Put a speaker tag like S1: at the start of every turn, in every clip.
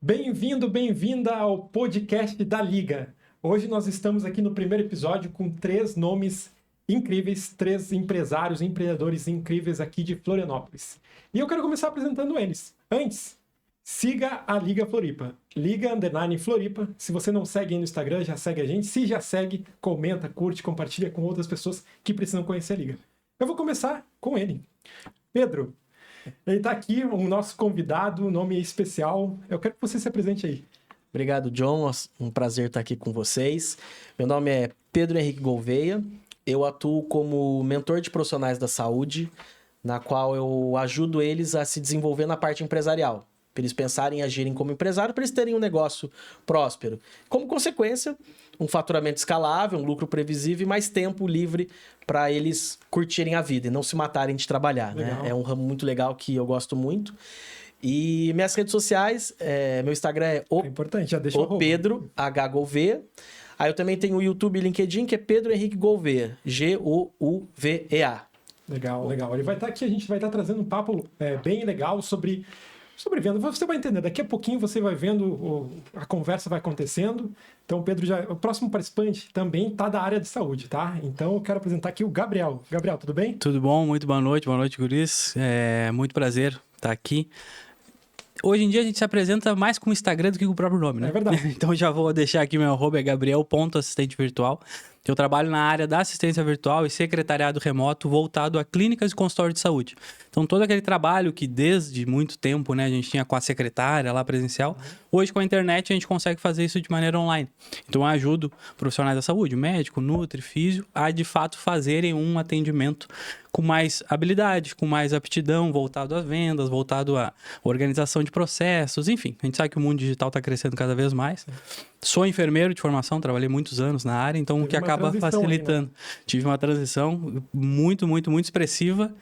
S1: Bem-vindo, bem-vinda ao podcast da Liga. Hoje nós estamos aqui no primeiro episódio com 3 nomes incríveis, 3 empresários, empreendedores incríveis aqui de Florianópolis. E eu quero começar apresentando eles. Antes, siga a Liga Floripa. Liga_Floripa. Se você não segue aí no Instagram, já segue a gente. Se já segue, comenta, curte, compartilha com outras pessoas que precisam conhecer a Liga. Eu vou começar com ele. Pedro. Ele está aqui, o nosso convidado, nome especial. Eu quero que você se apresente aí.
S2: Obrigado, John. Um prazer estar aqui com vocês. Meu nome é Pedro Henrique Gouveia. Eu atuo como mentor de profissionais da saúde, na qual eu ajudo eles a se desenvolver na parte empresarial. Para eles pensarem e agirem como empresário, para eles terem um negócio próspero. Como consequência, um faturamento escalável, um lucro previsível e mais tempo livre para eles curtirem a vida e não se matarem de trabalhar. Né? É um ramo muito legal que eu gosto muito. E minhas redes sociais, meu Instagram é
S1: importante, já deixa
S2: o Pedro H. Gouveia. Aí eu também tenho o YouTube e LinkedIn, que é Pedro Henrique Gouveia, G-O-U-V-E-A.
S1: Legal, legal. Ele vai estar aqui, a gente vai estar trazendo um papo bem legal sobre venda. Você vai entender, daqui a pouquinho você vai vendo, a conversa vai acontecendo. Então, o próximo participante também está da área de saúde, tá? Então, eu quero apresentar aqui o Gabriel. Gabriel, tudo bem?
S3: Tudo bom, muito boa noite, guris. Muito prazer estar aqui. Hoje em dia a gente se apresenta mais com o Instagram do que com o próprio nome, né?
S1: É verdade.
S3: Então já vou deixar aqui meu arroba, é gabriel.assistente virtual. Eu trabalho na área da assistência virtual e secretariado remoto voltado a clínicas e consultório de saúde. Então todo aquele trabalho que desde muito tempo, né, a gente tinha com a secretária lá presencial, hoje com a internet a gente consegue fazer isso de maneira online. Então eu ajudo profissionais da saúde, médico, nutri, físio, a de fato fazerem um atendimento com mais habilidade, com mais aptidão, voltado às vendas, voltado à organização de processos, enfim. A gente sabe que o mundo digital está crescendo cada vez mais. Sou enfermeiro de formação, trabalhei muitos anos na área, então o que acaba facilitando. Aí, né? Tive uma transição muito expressiva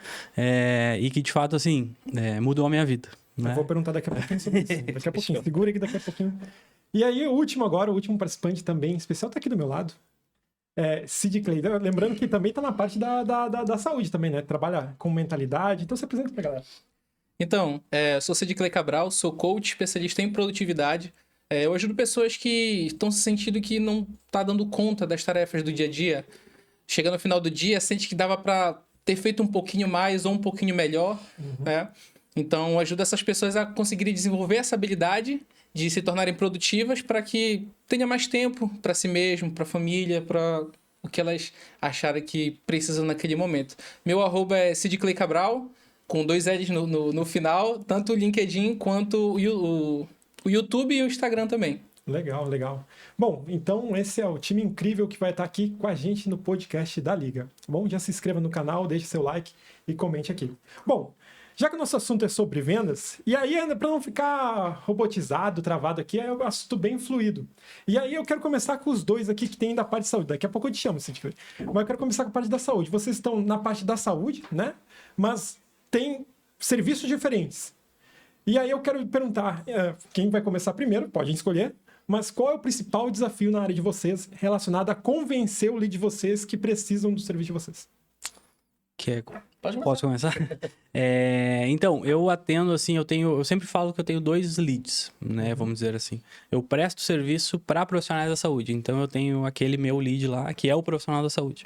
S3: e que, de fato, assim, mudou a minha vida. Né?
S1: Eu vou perguntar daqui a pouquinho sobre isso. Daqui a pouquinho. Segura aqui daqui a pouquinho. E aí, o último participante também especial está aqui do meu lado. Sid Clay. Lembrando que também está na parte da saúde também, né? Trabalha com mentalidade. Então, se apresenta pra galera.
S4: Então, sou Sid Clay Cabral, sou coach, especialista em produtividade. Eu ajudo pessoas que estão se sentindo que não tá dando conta das tarefas do dia a dia. Chega no final do dia, sente que dava para ter feito um pouquinho mais ou um pouquinho melhor. Né? Então, ajudo essas pessoas a conseguirem desenvolver essa habilidade de se tornarem produtivas para que tenha mais tempo para si mesmo, para a família, para o que elas acharem que precisam naquele momento. Meu arroba é Sid Clay Cabral, com 2 L's no final, tanto o LinkedIn quanto o YouTube e o Instagram também.
S1: Legal, legal. Bom, então esse é o time incrível que vai estar aqui com a gente no podcast da Liga. Bom, já se inscreva no canal, deixe seu like e comente aqui. Bom, já que o nosso assunto é sobre vendas, e aí, para não ficar robotizado, travado aqui, é um assunto bem fluido. E aí eu quero começar com os 2 aqui que tem da parte de saúde. Daqui a pouco eu te chamo, Cid. Mas eu quero começar com a parte da saúde. Vocês estão na parte da saúde, né? Mas tem serviços diferentes. E aí eu quero perguntar, quem vai começar primeiro, pode escolher, mas qual é o principal desafio na área de vocês relacionado a convencer o lead de vocês que precisam do serviço de vocês?
S3: Posso começar? Então, eu atendo, assim, eu sempre falo que eu tenho 2 leads, né, vamos dizer assim. Eu presto serviço para profissionais da saúde, então eu tenho aquele meu lead lá, que é o profissional da saúde.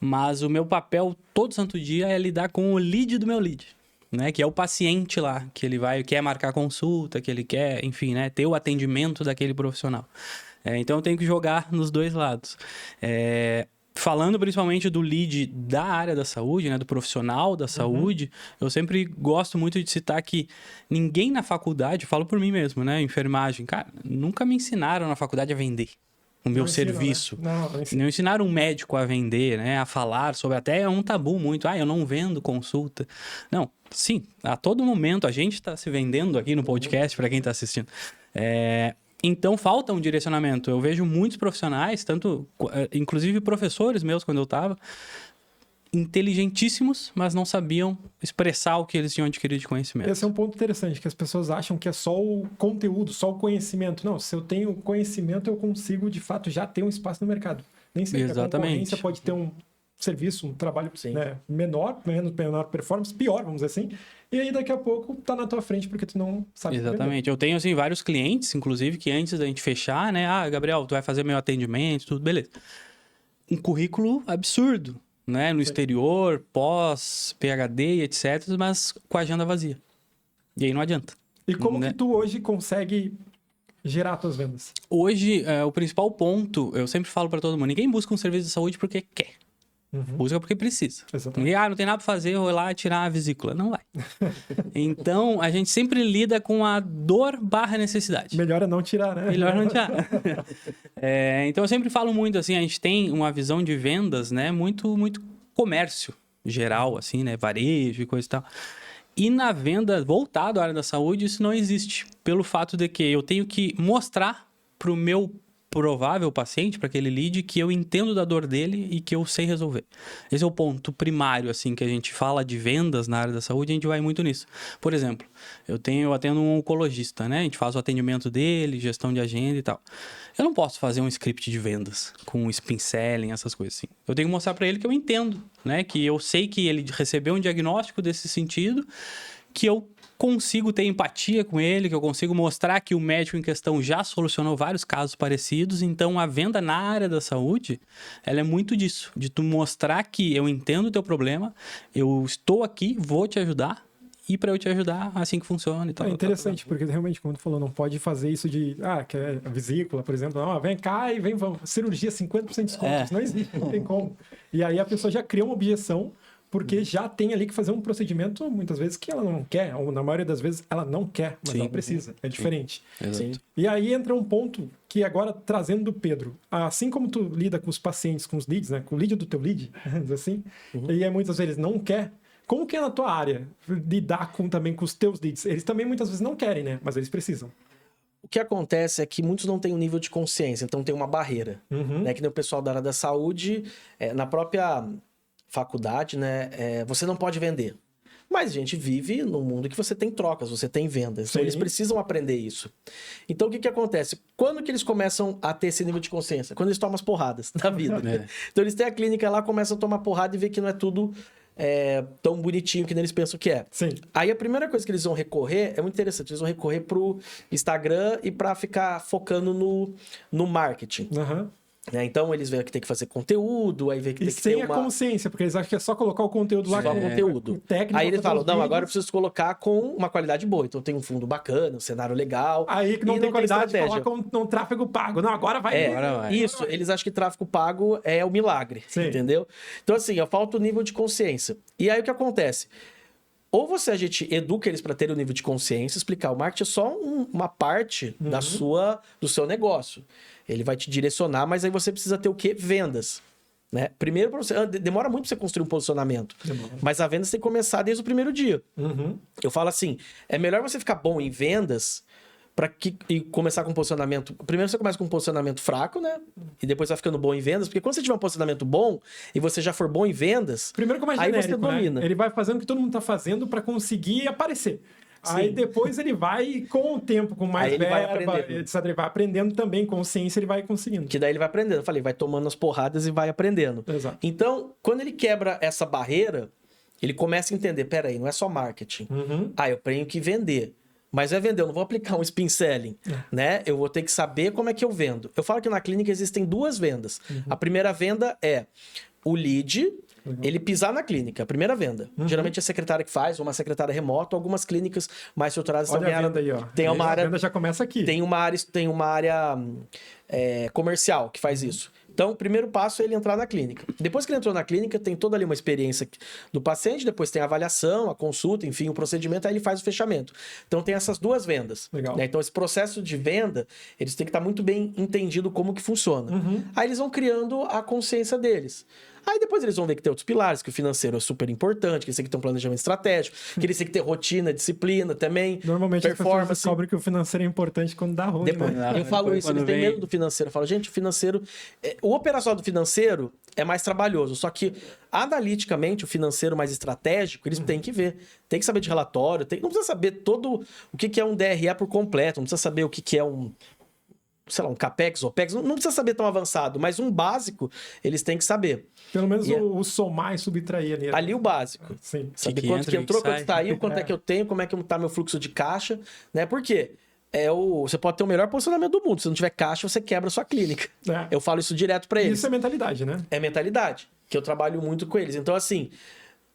S3: Mas o meu papel todo santo dia é lidar com o lead do meu lead. Né, que é o paciente lá, que ele quer marcar consulta, que ele quer, enfim, né, ter o atendimento daquele profissional. Então eu tenho que jogar nos 2 lados. Falando principalmente do lead da área da saúde, né, do profissional da saúde, eu sempre gosto muito de citar que ninguém na faculdade, falo por mim mesmo, né, enfermagem, cara, nunca me ensinaram na faculdade a vender o meu serviço.
S1: Né?
S3: Não ensinaram um médico a vender, né? A falar sobre... Até é um tabu muito. Eu não vendo consulta. Não, sim. A todo momento a gente está se vendendo aqui no podcast para quem está assistindo. Então, falta um direcionamento. Eu vejo muitos profissionais, inclusive professores meus, quando eu estava, inteligentíssimos, mas não sabiam expressar o que eles tinham adquirido de conhecimento.
S1: Esse é um ponto interessante, que as pessoas acham que é só o conteúdo, só o conhecimento. Não, se eu tenho conhecimento, eu consigo, de fato, já ter um espaço no mercado. Nem sempre a concorrência pode ter serviço, um trabalho
S2: Sim.
S1: né, menor performance, pior, vamos dizer assim. E aí daqui a pouco tá na tua frente porque tu não sabe vender.
S3: Exatamente. Eu tenho, assim, vários clientes, inclusive, que antes da gente fechar, né? Ah, Gabriel, tu vai fazer meu atendimento, tudo, beleza. Um currículo absurdo, né? No exterior, pós, PhD, etc., mas com a agenda vazia. E aí não adianta.
S1: E como
S3: né?
S1: que tu hoje consegue gerar tuas vendas?
S3: Hoje, o principal ponto, eu sempre falo para todo mundo, ninguém busca um serviço de saúde porque quer. Busca porque precisa.
S1: Exatamente.
S3: Ninguém, não tem nada para fazer, eu vou lá tirar a vesícula. Não vai. Então, a gente sempre lida com a dor barra necessidade.
S1: Melhor é não tirar, né?
S3: Melhor não tirar. Então, eu sempre falo muito, assim, a gente tem uma visão de vendas, né? Muito comércio geral, assim, né? Varejo e coisa e tal. E na venda voltada à área da saúde, isso não existe. Pelo fato de que eu tenho que mostrar para o meu provável paciente, para aquele lead, que eu entendo da dor dele e que eu sei resolver. Esse é o ponto primário, assim, que a gente fala de vendas na área da saúde, a gente vai muito nisso. Por exemplo, eu atendo um oncologista, né? A gente faz o atendimento dele, gestão de agenda e tal. Eu não posso fazer um script de vendas com spin selling, essas coisas assim. Eu tenho que mostrar para ele que eu entendo, né? Que eu sei que ele recebeu um diagnóstico desse sentido, que eu consigo ter empatia com ele, que eu consigo mostrar que o médico em questão já solucionou vários casos parecidos. Então, a venda na área da saúde, ela é muito disso, de tu mostrar que eu entendo o teu problema, eu estou aqui, vou te ajudar, e para eu te ajudar, assim que funciona e tal.
S1: É interessante, porque realmente, como tu falou, não pode fazer isso de, que é a vesícula, por exemplo, não, vem cá e vamos, cirurgia 50% de desconto. Isso não existe, não tem como. E aí a pessoa já cria uma objeção, porque já tem ali que fazer um procedimento, muitas vezes, que ela não quer, ou na maioria das vezes ela não quer, mas
S3: Sim.
S1: ela precisa. É diferente.
S3: Sim.
S1: E aí entra um ponto que agora, trazendo do Pedro, assim como tu lida com os pacientes, com os leads, né? Com o lead do teu lead, assim, e aí muitas vezes não quer, como que é na tua área lidar também com os teus leads? Eles também muitas vezes não querem, né? Mas eles precisam.
S2: O que acontece é que muitos não têm um nível de consciência, então tem uma barreira. Né? Que nem o pessoal da área da saúde, na própria faculdade, né? Você não pode vender. Mas a gente vive num mundo que você tem trocas, você tem vendas. Então, eles precisam aprender isso. Então, o que acontece? Quando que eles começam a ter esse nível de consciência? Quando eles tomam as porradas da vida. Então, eles têm a clínica lá, começam a tomar porrada e ver que não é tudo tão bonitinho que eles pensam que é.
S1: Sim.
S2: Aí, a primeira coisa que eles vão recorrer, é muito interessante, eles vão recorrer pro Instagram e para ficar focando no marketing. Então, eles veem que tem que fazer conteúdo, aí vê que tem que ter
S1: sem a consciência, porque eles acham que é só colocar o conteúdo lá.
S2: Só conteúdo.
S1: Técnico,
S2: aí eles falam, não,
S1: vídeos.
S2: agora eu preciso colocar com uma qualidade boa. Então tem um fundo bacana, um cenário legal.
S1: Aí que não tem qualidade,
S2: estratégia.
S1: coloca um tráfego pago. Não, agora vai.
S3: Agora vai.
S2: Isso, eles acham que tráfego pago é o milagre, entendeu? Então assim, falta o nível de consciência. E aí o que acontece? Ou a gente educa eles para ter o nível de consciência, explicar o marketing é só uma parte do seu negócio. Ele vai te direcionar, mas aí você precisa ter o quê? Vendas. Né? Primeiro, demora muito para você construir um posicionamento. Mas a venda você tem que começar desde o primeiro dia. Eu falo assim, é melhor você ficar bom em vendas e começar com um posicionamento... Primeiro você começa com um posicionamento fraco, né? E depois vai ficando bom em vendas. Porque quando você tiver um posicionamento bom e você já for bom em vendas...
S1: Primeiro como é
S2: aí
S1: genérico,
S2: você domina.
S1: né? Ele vai fazendo o que todo mundo está fazendo para conseguir aparecer. Aí depois ele vai, com o tempo, com mais verba, etc. Ele vai aprendendo também, consciência ele vai conseguindo.
S2: Que daí ele vai aprendendo. Eu falei, vai tomando as porradas e vai aprendendo.
S1: Exato.
S2: Então, quando ele quebra essa barreira, ele começa a entender, peraí, não é só marketing. Eu tenho que vender. Mas é vender, eu não vou aplicar um spin selling, né? Eu vou ter que saber como é que eu vendo. Eu falo que na clínica existem duas vendas. A primeira venda é o lead... Ele pisar na clínica, a primeira venda. Geralmente é a secretária que faz, ou uma secretária remota, algumas clínicas mais estruturadas
S1: Olha
S2: também.
S1: A venda aí, ó.
S2: Tem uma área,
S1: a venda já começa aqui.
S2: Tem uma área comercial que faz isso. Então, o primeiro passo é ele entrar na clínica. Depois que ele entrou na clínica, tem toda ali uma experiência do paciente, depois tem a avaliação, a consulta, enfim, o procedimento, aí ele faz o fechamento. Então, tem essas duas vendas.
S1: Legal.
S2: Né? Então, esse processo de venda, eles têm que estar muito bem entendido como que funciona. Aí eles vão criando a consciência deles. Aí depois eles vão ver que tem outros pilares, que o financeiro é super importante, que eles têm que ter um planejamento estratégico, que eles têm que ter rotina, disciplina também,
S1: Normalmente
S2: performance.
S1: as pessoas descobrem que o financeiro é importante quando dá ruim,
S2: Depois,
S1: né?
S2: eu falo isso, eles têm medo do financeiro. Eu falo, gente, o financeiro... O operacional do financeiro é mais trabalhoso, só que analiticamente, o financeiro mais estratégico, eles têm que ver. Tem que saber de relatório, não precisa saber todo o que é um DRE por completo, não precisa saber o que é sei lá, um CAPEX, OPEX, não precisa saber tão avançado, mas um básico eles têm que saber.
S1: Pelo menos o somar e subtrair ali.
S2: Ali o básico.
S1: Sim.
S2: Saber
S3: Que
S2: quanto
S3: entra,
S2: que entrou,
S3: que
S2: quanto
S3: sai.
S2: saiu, quanto é que eu tenho, como é que tá meu fluxo de caixa, né? Por quê? Você pode ter o melhor posicionamento do mundo. Se não tiver caixa, você quebra a sua clínica.
S1: É.
S2: Eu falo isso direto para eles.
S1: Isso é mentalidade, né?
S2: É mentalidade, que eu trabalho muito com eles. Então, assim,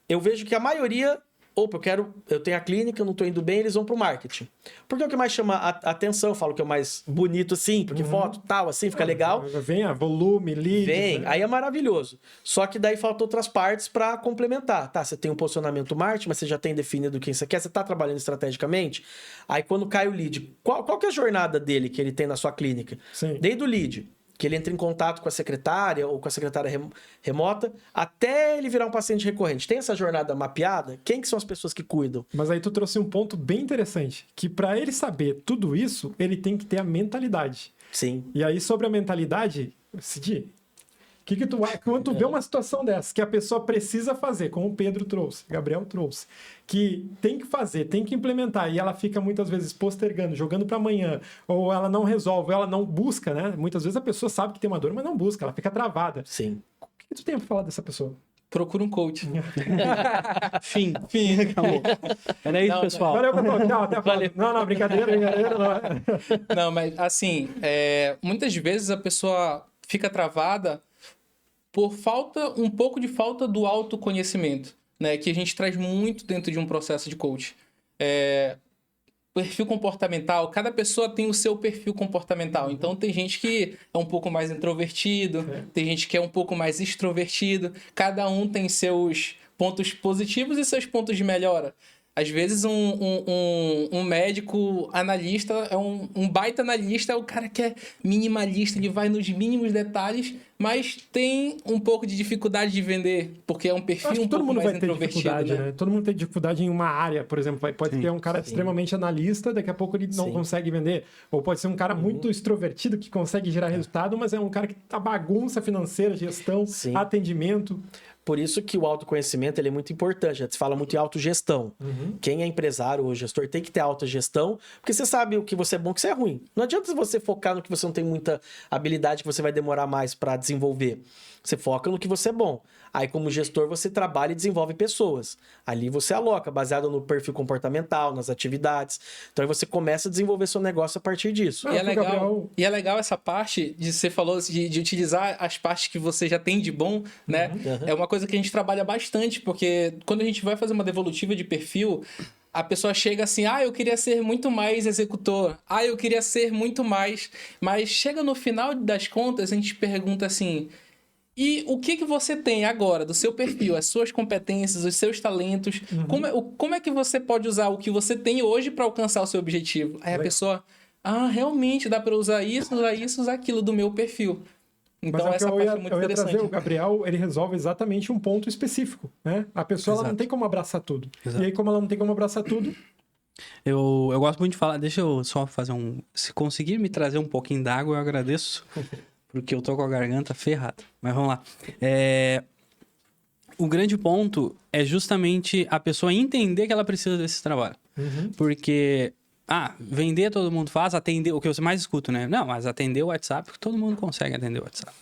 S2: eu vejo que a maioria... Opa, eu tenho a clínica, eu não tô indo bem, eles vão pro marketing. Porque é o que mais chama a atenção, eu falo que é o mais bonito, assim, porque foto, tal, assim, fica legal.
S1: Vem volume, lead.
S2: Vem,
S1: né?
S2: aí é maravilhoso. Só que daí faltam outras partes para complementar. Tá, você tem um posicionamento marketing, mas você já tem definido quem você quer, você tá trabalhando estrategicamente. Aí quando cai o lead, qual que é a jornada dele que ele tem na sua clínica?
S1: Sim.
S2: Desde o lead, que ele entra em contato com a secretária ou com a secretária remota, até ele virar um paciente recorrente. Tem essa jornada mapeada? Quem que são as pessoas que cuidam?
S1: Mas aí tu trouxe um ponto bem interessante, que para ele saber tudo isso, ele tem que ter a mentalidade.
S2: Sim.
S1: E aí, sobre a mentalidade, Cid, quando tu vê uma situação dessa, que a pessoa precisa fazer, como o Pedro trouxe, Gabriel trouxe, que tem que fazer, tem que implementar, e ela fica muitas vezes postergando, jogando para amanhã, ou ela não resolve, ou ela não busca, né? Muitas vezes a pessoa sabe que tem uma dor, mas não busca, ela fica travada.
S2: Sim.
S1: O que tu tem pra falar dessa pessoa?
S4: Procura um coach.
S3: Fim. Acabou. Era isso,
S4: Não,
S3: pessoal.
S1: Valeu, pessoal. Tchau, até a próxima. Não, brincadeira. Não é.
S4: Não, mas assim, muitas vezes a pessoa fica travada por um pouco de falta do autoconhecimento, né? Que a gente traz muito dentro de um processo de coach. Perfil comportamental, cada pessoa tem o seu perfil comportamental. Então, tem gente que é um pouco mais introvertido, tem gente que é um pouco mais extrovertido. Cada um tem seus pontos positivos e seus pontos de melhora. Às vezes, um médico analista, um baita analista, é o cara que é minimalista, ele vai nos mínimos detalhes, mas tem um pouco de dificuldade de vender, porque é um perfil
S1: Acho que
S4: um
S1: todo
S4: pouco
S1: mundo
S4: mais
S1: vai ter
S4: introvertido,
S1: dificuldade,
S4: né?
S1: né? Todo mundo tem dificuldade em uma área, por exemplo. Pode ter um cara extremamente analista, daqui a pouco ele não consegue vender. Ou pode ser um cara muito extrovertido, que consegue gerar resultado, mas é um cara que tá bagunça financeira, gestão, atendimento.
S2: Por isso que o autoconhecimento ele é muito importante. Já se fala muito em autogestão. Quem é empresário ou gestor tem que ter autogestão, porque você sabe o que você é bom e o que você é ruim. Não adianta você focar no que você não tem muita habilidade, que você vai demorar mais para desenvolver. Você foca no que você é bom. Aí, como gestor, você trabalha e desenvolve pessoas. Ali você aloca, baseado no perfil comportamental, nas atividades. Então, aí você começa a desenvolver seu negócio a partir disso.
S4: E é legal essa parte de você falou de utilizar as partes que você já tem de bom, né? É uma coisa que a gente trabalha bastante, porque quando a gente vai fazer uma devolutiva de perfil, a pessoa chega assim, eu queria ser muito mais executor, eu queria ser muito mais... Mas chega no final das contas, a gente pergunta assim... E o que você tem agora do seu perfil, as suas competências, os seus talentos? Como é que você pode usar o que você tem hoje para alcançar o seu objetivo? Aí a pessoa, realmente dá para usar isso, usar aquilo do meu perfil. Então essa parte é muito interessante.
S1: Trazer o Gabriel, ele resolve exatamente um ponto específico, né? A pessoa ela não tem como abraçar tudo.
S3: Exato.
S1: E aí, como ela não tem como abraçar tudo...
S3: Eu gosto muito de falar, deixa eu só fazer se conseguir me trazer um pouquinho d'água, eu agradeço. Porque eu tô com a garganta ferrada. Mas vamos lá. O grande ponto é justamente a pessoa entender que ela precisa desse trabalho. Porque, vender todo mundo faz, atender, o que eu mais escuto, né? Não, mas atender o WhatsApp, todo mundo consegue atender o WhatsApp.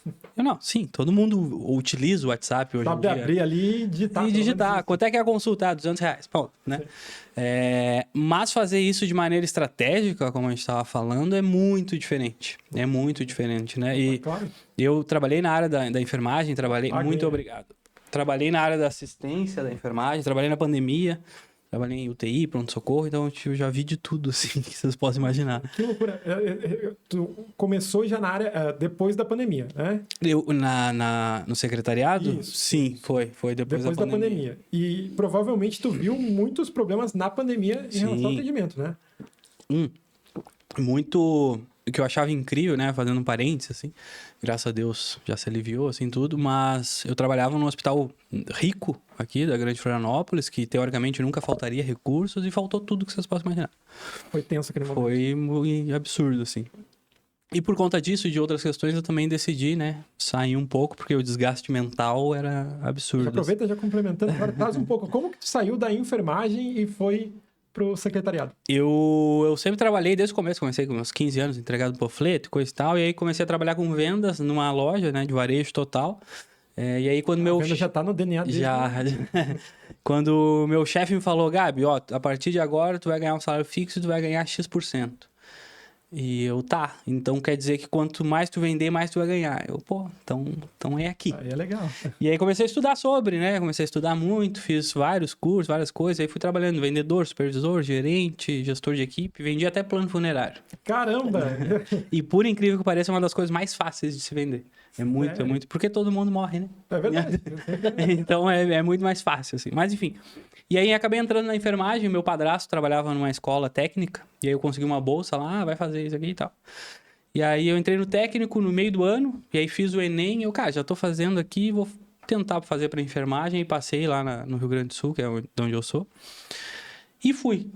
S3: Sim, todo mundo utiliza o WhatsApp hoje em dia.
S1: Sabe abrir ali e digitar.
S3: Quanto é que é a consulta? R$200, ponto, né? Mas fazer isso de maneira estratégica, como a gente estava falando, é muito diferente. É muito diferente, né? E
S1: claro.
S3: Eu trabalhei na área da enfermagem, muito obrigado. Trabalhei na área da assistência da enfermagem, trabalhei na pandemia, trabalhei em UTI, pronto-socorro, então eu já vi de tudo, assim, que vocês possam imaginar.
S1: Que loucura. Tu começou já na área depois da pandemia, né?
S3: Eu, no secretariado?
S1: Isso.
S3: Sim, foi depois da pandemia.
S1: E provavelmente tu viu muitos problemas na pandemia em relação ao atendimento, né?
S3: Muito... O que eu achava incrível, né? Fazendo um parênteses, assim. Graças a Deus já se aliviou, assim, tudo. Mas eu trabalhava num hospital rico aqui, da Grande Florianópolis, que teoricamente nunca faltaria recursos e faltou tudo que vocês possam imaginar.
S1: Foi tenso aquele momento.
S3: Foi muito absurdo, assim. E por conta disso e de outras questões, eu também decidi, né? Sair um pouco, porque o desgaste mental era absurdo.
S1: Já aproveita já complementando. Agora traz um pouco. Como que tu saiu da enfermagem e foi pro secretariado?
S3: Eu sempre trabalhei desde o começo, comecei com meus 15 anos, entregado panfleto, coisa e tal, e aí comecei a trabalhar com vendas numa loja, né, de varejo total. E aí quando
S1: A venda já tá no DNA dele.
S3: Já. Quando meu chefe me falou, Gabi, ó, a partir de agora tu vai ganhar um salário fixo e tu vai ganhar X%. E eu, tá. Então quer dizer que quanto mais tu vender, mais tu vai ganhar. Eu, pô, então é aqui.
S1: Aí é legal.
S3: E aí comecei a estudar sobre, né? Comecei a estudar muito, fiz vários cursos, várias coisas. Aí fui trabalhando vendedor, supervisor, gerente, gestor de equipe. Vendi até plano funerário.
S1: Caramba!
S3: E por incrível que pareça, é uma das coisas mais fáceis de se vender. É
S1: Sério?
S3: muito. Porque todo mundo morre, né?
S1: É verdade.
S3: Então é muito mais fácil, assim. Mas enfim. E aí acabei entrando na enfermagem. Meu padrasto trabalhava numa escola técnica. E aí eu consegui uma bolsa lá, vai fazer isso aqui e tal. E aí eu entrei no técnico no meio do ano. E aí fiz o Enem. E eu, cara, já tô fazendo aqui, vou tentar fazer pra enfermagem. E passei lá no Rio Grande do Sul, que é de onde eu sou. E fui.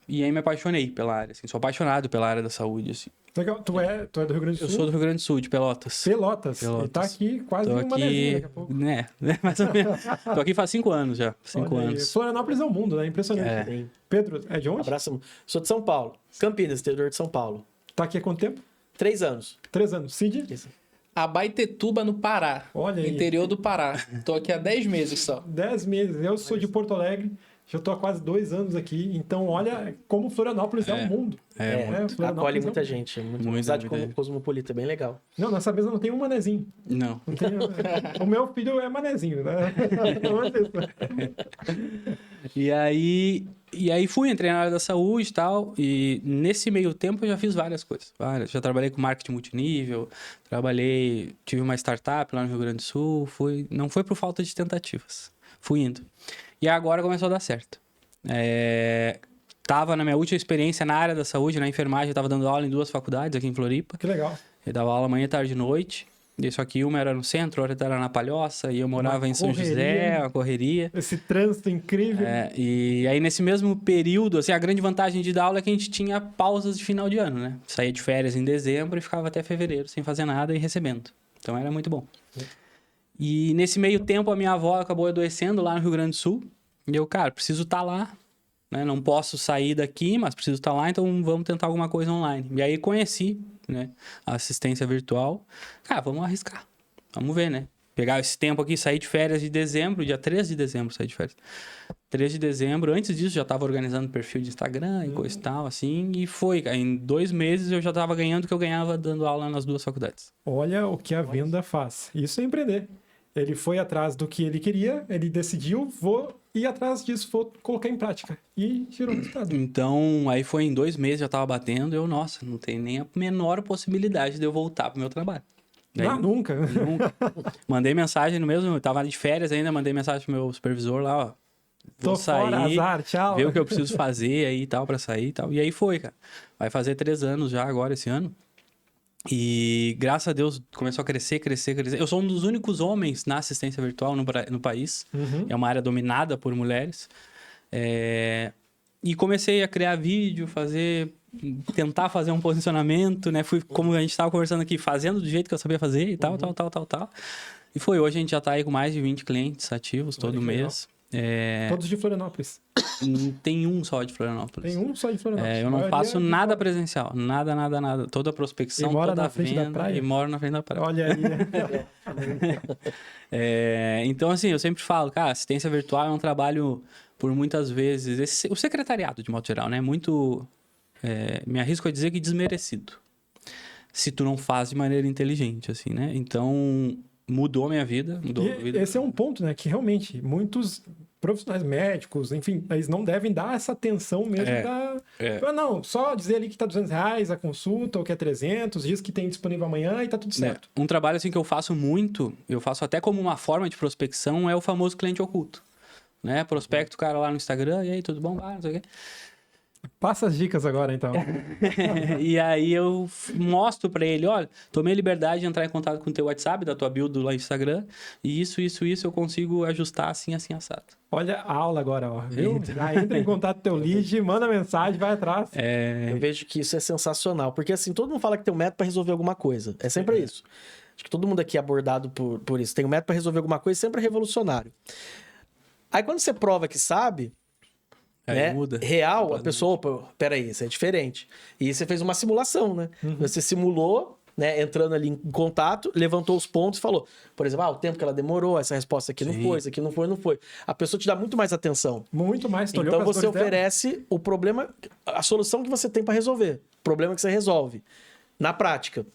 S3: E aí me apaixonei pela área, assim. Sou apaixonado pela área da saúde, assim.
S1: Legal. Tu é do Rio Grande do
S3: Eu
S1: Sul?
S3: sou do Rio Grande do Sul, de Pelotas.
S1: Pelotas. E tá aqui quase um manezinho daqui a pouco.
S3: né? Mais ou menos. Tô aqui faz 5 anos já. 5
S1: Olha aí.
S3: anos.
S1: Florianópolis é um mundo, né? Impressionante.
S2: Sim.
S1: Pedro, é de onde?
S2: Abraço. Sou de São Paulo. Campinas, interior de São Paulo.
S1: Tá aqui há quanto tempo?
S2: 3 anos.
S1: 3 anos. Cid?
S2: Isso.
S4: Abaetetuba, no Pará.
S1: Olha aí.
S4: Interior do Pará. Tô aqui há 10 meses só.
S1: 10 meses. Eu sou de Porto Alegre. Já tô há quase 2 anos aqui. Então, olha como Florianópolis é um mundo.
S2: Muito.
S1: Florianópolis
S2: Acolhe
S1: é um
S2: muita
S1: mundo.
S2: gente.
S3: Muita
S2: Amizade
S3: gente.
S2: cosmopolita, é bem legal.
S1: Não, nessa mesa não tem um manezinho.
S3: Não.
S1: Não tem... O meu filho é manezinho, né? Não é isso.
S3: E aí fui, entrei na área da saúde e tal. E nesse meio tempo eu já fiz várias coisas. Várias. Já trabalhei com marketing multinível. Tive uma startup lá no Rio Grande do Sul. Não foi por falta de tentativas. Fui indo. E agora começou a dar certo. Tava na minha última experiência na área da saúde, na enfermagem, eu tava dando aula em 2 faculdades aqui em Floripa.
S1: Que legal.
S3: Eu dava aula manhã, tarde e noite. Isso aqui, uma era no centro, outra era na Palhoça, e eu morava em São José, uma correria.
S1: Esse trânsito incrível.
S3: E aí, nesse mesmo período, assim, a grande vantagem de dar aula é que a gente tinha pausas de final de ano, né? Saía de férias em dezembro e ficava até fevereiro sem fazer nada e recebendo. Então, era muito bom. E nesse meio tempo, a minha avó acabou adoecendo lá no Rio Grande do Sul. E eu, cara, preciso estar lá, né? Não posso sair daqui, mas preciso estar lá, então vamos tentar alguma coisa online. E aí conheci, né, a assistência virtual. Cara, vamos arriscar. Vamos ver, né? Pegar esse tempo aqui, sair de férias de dezembro, dia 13 de dezembro saí de férias. 13 de dezembro, antes disso já estava organizando perfil de Instagram e coisa e tal, assim, e foi. Em 2 meses eu já estava ganhando o que eu ganhava dando aula nas 2 faculdades.
S1: Olha o que a venda faz. Isso é empreender. Ele foi atrás do que ele queria, ele decidiu, vou ir atrás disso, vou colocar em prática. E gerou resultado.
S3: Então, aí foi em 2 meses, já tava batendo, nossa, não tem nem a menor possibilidade de eu voltar pro meu trabalho. Daí,
S1: Não, nunca.
S3: nunca. Mandei mensagem no mesmo, eu tava de férias ainda, mandei mensagem pro meu supervisor lá, ó. Vou
S1: Tô
S3: sair,
S1: fora, azar, tchau.
S3: ver o que eu preciso fazer aí e tal, pra sair e tal. E aí foi, cara. Vai fazer 3 anos já agora, esse ano. E graças a Deus começou a crescer. Eu sou um dos únicos homens na assistência virtual no país.
S1: Uhum.
S3: É uma área dominada por mulheres. E comecei a criar vídeo, tentar fazer um posicionamento, né? Fui, como a gente estava conversando aqui, fazendo do jeito que eu sabia fazer e tal. E foi, hoje a gente já está aí com mais de 20 clientes ativos todo mês.
S1: Todos de Florianópolis.
S3: Tem um só de Florianópolis.
S1: Tem um só de Florianópolis.
S3: Eu
S1: A
S3: não
S1: maioria
S3: faço
S1: é de
S3: nada
S1: fora.
S3: presencial. Nada. Toda a prospecção,
S1: E mora
S3: toda
S1: na
S3: a
S1: frente da
S3: venda.
S1: praia?
S3: E moro na frente da praia.
S1: Olha aí.
S3: Então, assim, eu sempre falo, cara, assistência virtual é um trabalho, por muitas vezes, o secretariado, de modo geral, né? Muito, me arrisco a dizer que desmerecido. Se tu não faz de maneira inteligente, assim, né? Então, mudou a minha vida, mudou a vida.
S1: Esse é um ponto, né? Que realmente muitos profissionais médicos, enfim, eles não devem dar essa atenção mesmo Ah, não, só dizer ali que tá R$200 a consulta, ou que é 300, diz que tem disponível amanhã e tá tudo certo.
S3: Um trabalho assim que eu faço muito, eu faço até como uma forma de prospecção, é o famoso cliente oculto. Né? Prospecto o cara lá no Instagram, e aí, tudo bom? Não sei o quê.
S1: Passa as dicas agora, então.
S3: E aí eu mostro pra ele, olha, tomei a liberdade de entrar em contato com o teu WhatsApp, da tua build lá no Instagram, e isso eu consigo ajustar assim, assado.
S1: Olha a aula agora, ó. Viu? Já entra em contato com teu lead, manda mensagem, vai atrás.
S2: Eu vejo que isso é sensacional, porque assim, todo mundo fala que tem um método para resolver alguma coisa. É sempre isso. Acho que todo mundo aqui é abordado por isso. Tem um método para resolver alguma coisa, sempre é revolucionário. Aí quando você prova que sabe,
S3: Aí
S2: né?
S3: muda.
S2: Real, a pessoa, opa, peraí, isso é diferente. E você fez uma simulação, né? Você simulou, né, entrando ali em contato, levantou os pontos e falou, por exemplo, o tempo que ela demorou, essa resposta aqui não foi, isso aqui não foi, não foi. A pessoa te dá muito mais atenção.
S1: Muito mais. Tu olhou
S2: Então
S1: pras
S2: você
S1: dores dela?
S2: oferece o problema, a solução que você tem para resolver, o problema que você resolve na prática,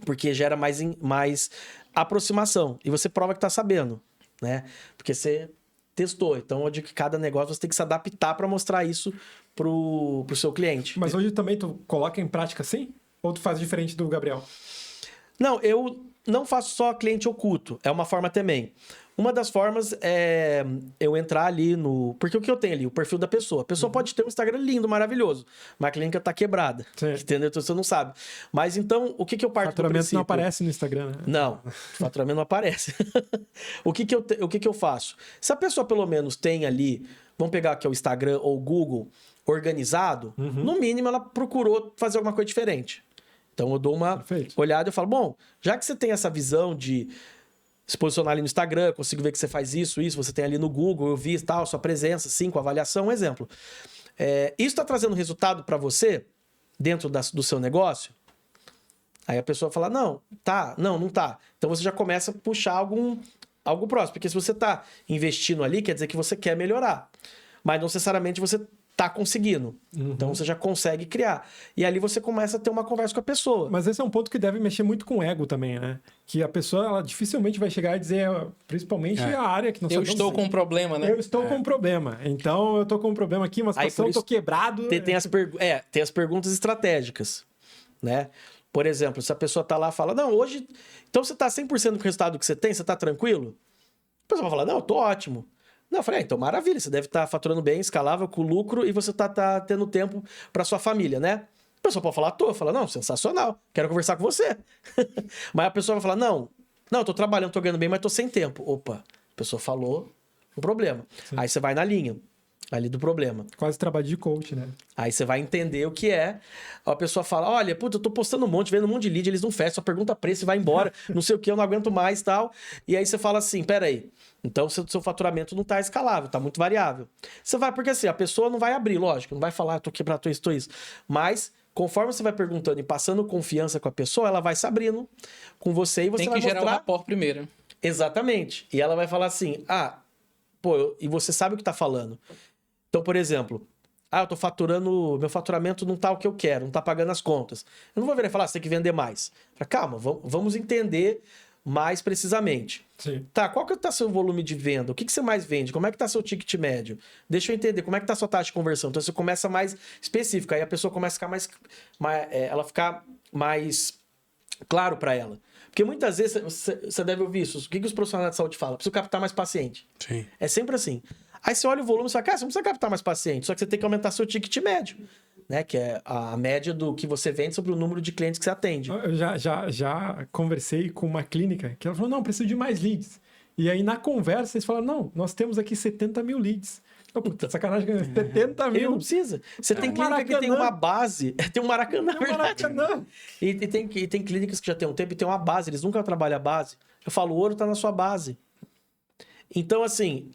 S2: porque gera mais aproximação e você prova que tá sabendo, né? Porque você testou. Então, de que cada negócio você tem que se adaptar para mostrar isso pro seu cliente.
S1: Mas hoje também tu coloca em prática assim? Ou tu faz diferente do Gabriel?
S2: Não, eu não faço só cliente oculto. É uma forma também. Uma das formas é eu entrar ali no... Porque o que eu tenho ali? O perfil da pessoa. A pessoa pode ter um Instagram lindo, maravilhoso, mas a clínica tá quebrada.
S1: Sim.
S2: Entendeu? Então você não sabe. Mas então, o que eu parto do
S1: Faturamento
S2: princípio?
S1: não aparece no Instagram, né?
S2: Não, faturamento não aparece. O que eu faço? Se a pessoa pelo menos tem ali, vamos pegar aqui o Instagram ou o Google organizado, no mínimo ela procurou fazer alguma coisa diferente. Então eu dou uma
S1: Perfeito.
S2: olhada e falo, bom, já que você tem essa visão de se posicionar ali no Instagram, eu consigo ver que você faz isso, você tem ali no Google, eu vi tal, sua presença, sim, com avaliação, um exemplo. Isso está trazendo resultado para você dentro do seu negócio? Aí a pessoa fala, não, tá, não tá. Então você já começa a puxar algo próximo. Porque se você tá investindo ali, quer dizer que você quer melhorar. Mas não necessariamente você tá conseguindo. Então você já consegue criar. E ali você começa a ter uma conversa com a pessoa.
S1: Mas esse é um ponto que deve mexer muito com o ego também, né? Que a pessoa, ela dificilmente vai chegar e dizer, principalmente a área que nós
S4: Eu
S1: sabemos
S4: estou
S1: dizer.
S4: com um problema, né?
S1: Eu estou com um problema. Então, eu estou com um problema aqui, uma situação,
S2: por
S1: eu tô
S2: isso
S1: quebrado.
S2: Tem as perguntas estratégicas, né? Por exemplo, se a pessoa tá lá e fala, não, hoje... Então você tá 100% com o resultado que você tem? Você tá tranquilo? A pessoa vai falar, não, eu tô ótimo. Não, eu falei, então maravilha, você deve estar faturando bem, escalável, com lucro, e você tá tendo tempo para sua família, né? A pessoa pode falar, fala, não, sensacional, quero conversar com você. Mas a pessoa vai falar, não, eu tô trabalhando, tô ganhando bem, mas tô sem tempo. Opa, a pessoa falou um problema.
S1: Sim.
S2: Aí você vai na linha ali do problema.
S1: Quase trabalho de coach, né?
S2: Aí você vai entender o que é. A pessoa fala, olha, puta, eu tô postando um monte, vendo um monte de lead, eles não fecham, só pergunta preço e vai embora, não sei o que, eu não aguento mais e tal. E aí você fala assim, peraí, então seu faturamento não tá escalável, tá muito variável. Você vai, porque assim, a pessoa não vai abrir, lógico, não vai falar, tô quebrado, tô isso. Mas, conforme você vai perguntando e passando confiança com a pessoa, ela vai se abrindo com você e você
S4: Tem
S2: vai
S4: que gerar o
S2: mostrar...
S4: rapport primeiro.
S2: Exatamente. E ela vai falar assim, e você sabe o que tá falando. Então, por exemplo, eu tô faturando, meu faturamento não tá o que eu quero, não tá pagando as contas. Eu não vou virar e falar, você tem que vender mais. Fala, calma, vamos entender mais precisamente.
S1: Sim.
S2: Tá, qual que tá seu volume de venda? O que você mais vende? Como é que tá seu ticket médio? Deixa eu entender, como é que tá sua taxa de conversão? Então, você começa mais específico, aí a pessoa começa a ficar ela ficar mais claro para ela. Porque muitas vezes você deve ouvir isso. O que os profissionais de saúde falam? Preciso captar mais paciente.
S3: Sim.
S2: É sempre assim. Aí você olha o volume e fala, cara, você não precisa captar mais paciente, só que você tem que aumentar seu ticket médio, né? Que é a média do que você vende sobre o número de clientes que você atende.
S1: Eu já conversei com uma clínica que ela falou, não, preciso de mais leads. E aí, na conversa, eles falaram, não, nós temos aqui 70 mil leads. Oh, puta, sacanagem, 70
S2: Ele
S1: mil.
S2: não precisa. Você tem clínica
S1: Maracanã.
S2: que tem uma base. Tem um Maracanã, na verdade.
S1: Maracanã.
S2: E tem clínicas que já tem um tempo e tem uma base. Eles nunca trabalham a base. Eu falo, o ouro tá na sua base. Então, assim,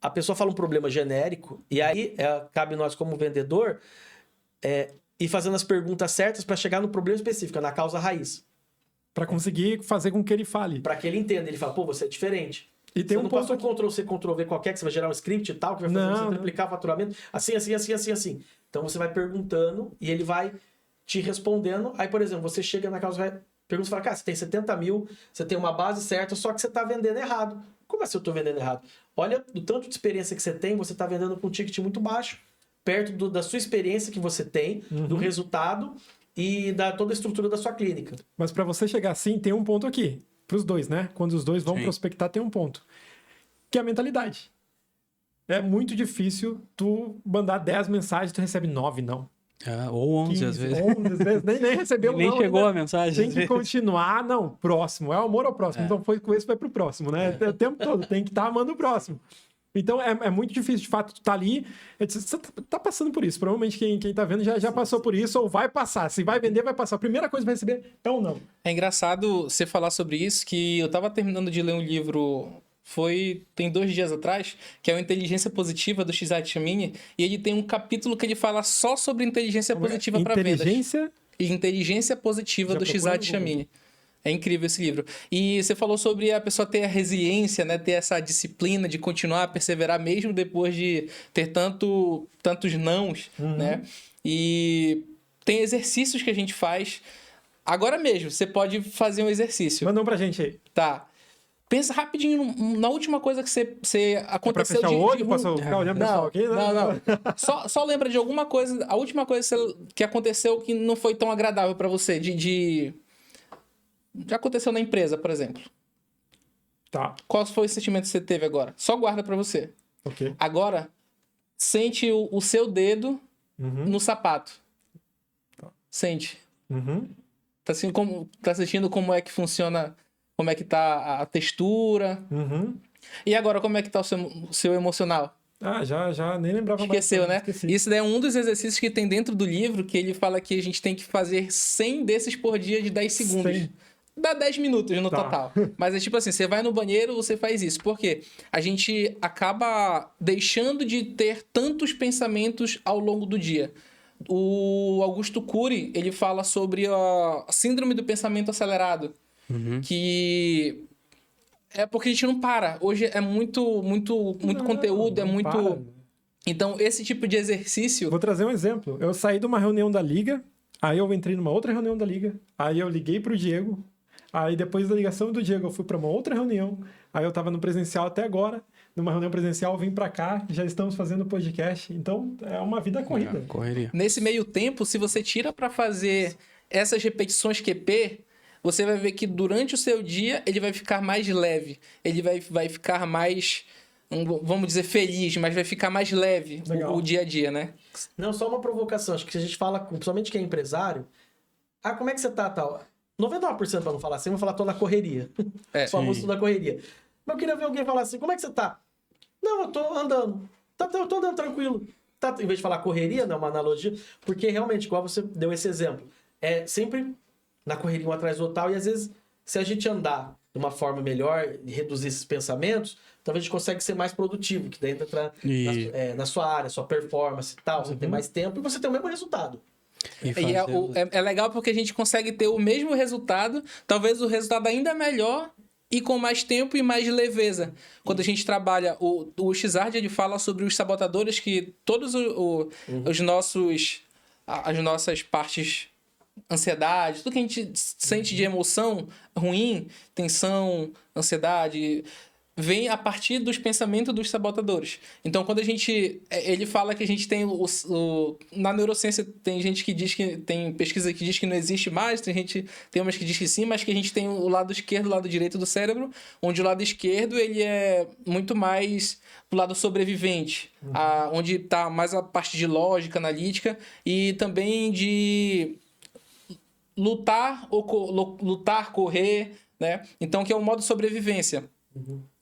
S2: a pessoa fala um problema genérico e aí cabe nós, como vendedor, ir fazendo as perguntas certas para chegar no problema específico, na causa raiz.
S1: Para conseguir fazer com que ele fale.
S2: Para que ele entenda. Ele fala, pô, você é diferente.
S1: E tem
S2: Você
S1: um
S2: não
S1: ponto
S2: passa um
S1: aqui.
S2: Ctrl-C, Ctrl-V qualquer, que você vai gerar um script e tal, que vai fazer
S1: Não,
S2: você
S1: não.
S2: triplicar o faturamento. Assim. Então você vai perguntando e ele vai te respondendo. Aí, por exemplo, você chega na causa, pergunta e fala, cara, você tem 70 mil, você tem uma base certa, só que você está vendendo errado. Como assim eu estou vendendo errado? Olha, do tanto de experiência que você tem, você está vendendo com um ticket muito baixo, perto da sua experiência que você tem, do resultado e da toda a estrutura da sua clínica.
S1: Mas para você chegar assim, tem um ponto aqui. Para os dois, né? Quando os dois vão
S3: Sim.
S1: prospectar, tem um ponto. Que é a mentalidade. É muito difícil tu mandar 10 mensagens e tu recebe 9 não.
S3: Ou 11
S1: 15,
S3: às vezes.
S1: 11 às vezes. Nem recebeu
S3: Nem
S1: não.
S3: chegou
S1: ainda.
S3: a mensagem.
S1: Tem
S3: às
S1: que
S3: vezes.
S1: continuar. Não, próximo. É o amor ao próximo. Então foi com esse, vai pro próximo, né? O tempo todo. Tem que estar amando o próximo. Então é muito difícil, de fato, tu tá ali. Você tá passando por isso. Provavelmente quem tá vendo já passou por isso ou vai passar. Se vai vender, vai passar. A primeira coisa que vai receber é um não.
S4: É engraçado você falar sobre isso, que eu tava terminando de ler um livro tem 2 dias atrás, que é o Inteligência Positiva do Shizai Chamini, e ele tem um capítulo que ele fala só sobre inteligência positiva para vendas. Inteligência Positiva do Shizai Chamini. É incrível esse livro. E você falou sobre a pessoa ter a resiliência, né? Ter essa disciplina de continuar a perseverar mesmo depois de ter tantos nãos, né? E tem exercícios que a gente faz. Agora mesmo, você pode fazer um exercício.
S1: Manda um pra gente aí.
S4: Tá. Pensa rapidinho na última coisa que você aconteceu.
S1: É pra fechar o olho? Posso ficar olhando pro pessoal aqui?
S4: Não. Só lembra de alguma coisa, a última coisa que aconteceu que não foi tão agradável pra você, já aconteceu na empresa, por exemplo.
S1: Tá.
S4: Qual foi o sentimento que você teve agora? Só guarda pra você.
S1: Ok.
S4: Agora, sente o seu dedo no sapato.
S1: Tá.
S4: Sente.
S1: Uhum.
S4: Tá sentindo como é que funciona, como é que tá a textura.
S1: Uhum.
S4: E agora, como é que tá o seu emocional?
S1: Ah, já nem lembrava
S4: Esqueceu,
S1: mais.
S4: né?
S1: Esqueci.
S4: Isso daí é um dos exercícios que tem dentro do livro, que ele fala que a gente tem que fazer 100 desses por dia de 10 segundos.
S1: 100.
S4: Dá 10 minutos no
S1: Tá.
S4: total. Mas é tipo assim, você vai no banheiro, você faz isso. Por quê? A gente acaba deixando de ter tantos pensamentos ao longo do dia. O Augusto Cury, ele fala sobre a síndrome do pensamento acelerado. Que é porque a gente não para. Hoje é muito conteúdo, é
S1: não
S4: muito...
S1: para.
S4: Então, esse tipo de exercício...
S1: Vou trazer um exemplo. Eu saí de uma reunião da Liga, aí eu entrei numa outra reunião da Liga, aí eu liguei pro Diego, aí depois da ligação do Diego eu fui para uma outra reunião, aí eu tava no presencial até agora, numa reunião presencial, vim para cá, já estamos fazendo podcast. Então, é uma vida corrida.
S3: Correria.
S4: Nesse meio tempo, se você tira para fazer essas repetições QP, você vai ver que durante o seu dia ele vai ficar mais leve. Ele vai ficar mais, vamos dizer, feliz, mas vai ficar mais leve o dia a dia, né?
S2: Não, só uma provocação. Acho que se a gente fala, principalmente quem é empresário, como é que você tá, tal? 99% pra não falar assim, eu vou falar, tô na correria.
S4: É.
S2: O famoso tô na correria. Mas eu queria ver alguém falar assim, como é que você tá? Não, eu tô andando. Eu tô andando tranquilo. Tá, em vez de falar correria, não é uma analogia, porque realmente, igual você deu esse exemplo, é sempre na correria um atrás do outro tal, e às vezes, se a gente andar de uma forma melhor e reduzir esses pensamentos, talvez a gente consegue ser mais produtivo, que daí entra na sua área, sua performance e tal, você tem mais tempo e você tem o mesmo resultado.
S4: É legal porque a gente consegue ter o mesmo resultado, talvez o resultado ainda melhor e com mais tempo e mais leveza. Quando a gente trabalha, o Xard, ele fala sobre os sabotadores, que todos as nossas partes, ansiedade, tudo que a gente sente de emoção ruim, tensão, ansiedade, vem a partir dos pensamentos dos sabotadores. Então, quando ele fala que a gente tem na neurociência tem gente que diz que tem pesquisa que diz que não existe mais, tem umas que diz que sim, mas que a gente tem o lado esquerdo e o lado direito do cérebro, onde o lado esquerdo ele é muito mais pro lado sobrevivente, onde está mais a parte de lógica, analítica e também de lutar, correr, né? Então, que é o modo sobrevivência.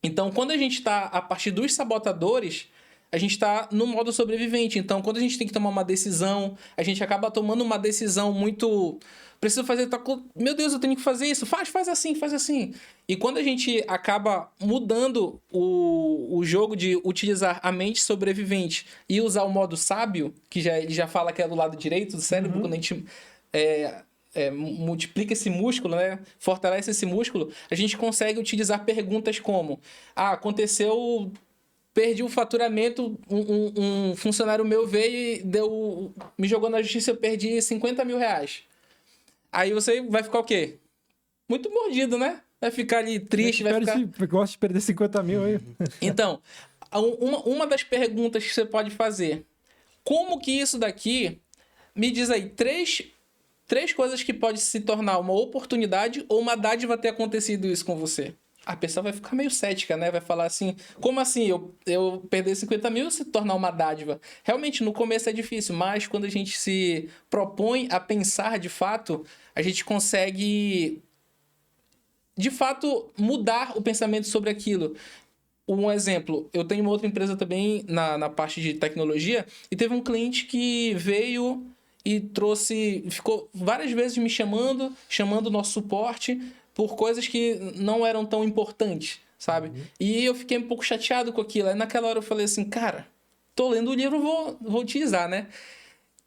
S4: Então, quando a gente está a partir dos sabotadores, a gente está no modo sobrevivente. Então, quando a gente tem que tomar uma decisão, a gente acaba tomando uma decisão muito... Preciso fazer... Meu Deus, eu tenho que fazer isso. Faz assim, faz assim. E quando a gente acaba mudando o jogo de utilizar a mente sobrevivente e usar o modo sábio, que ele já fala que é do lado direito do cérebro, quando a gente... multiplica esse músculo, né? Fortalece esse músculo, a gente consegue utilizar perguntas como: aconteceu, perdi o faturamento, um funcionário meu veio e me jogou na justiça, eu perdi 50 mil reais. Aí você vai ficar o quê? Muito mordido, né? Vai ficar ali triste,
S1: Gosto de perder 50 mil aí.
S4: Então, uma das perguntas que você pode fazer: como que isso daqui, me diz aí, três coisas que pode se tornar uma oportunidade ou uma dádiva ter acontecido isso com você. A pessoa vai ficar meio cética, né? Vai falar assim, como assim? Eu perder 50 mil se tornar uma dádiva? Realmente, no começo é difícil, mas quando a gente se propõe a pensar de fato, a gente consegue, de fato, mudar o pensamento sobre aquilo. Um exemplo, eu tenho uma outra empresa também na parte de tecnologia e teve um cliente que veio... e ficou várias vezes me chamando o nosso suporte por coisas que não eram tão importantes, sabe? E eu fiquei um pouco chateado com aquilo. Aí naquela hora eu falei assim, cara, tô lendo o livro, vou utilizar, né?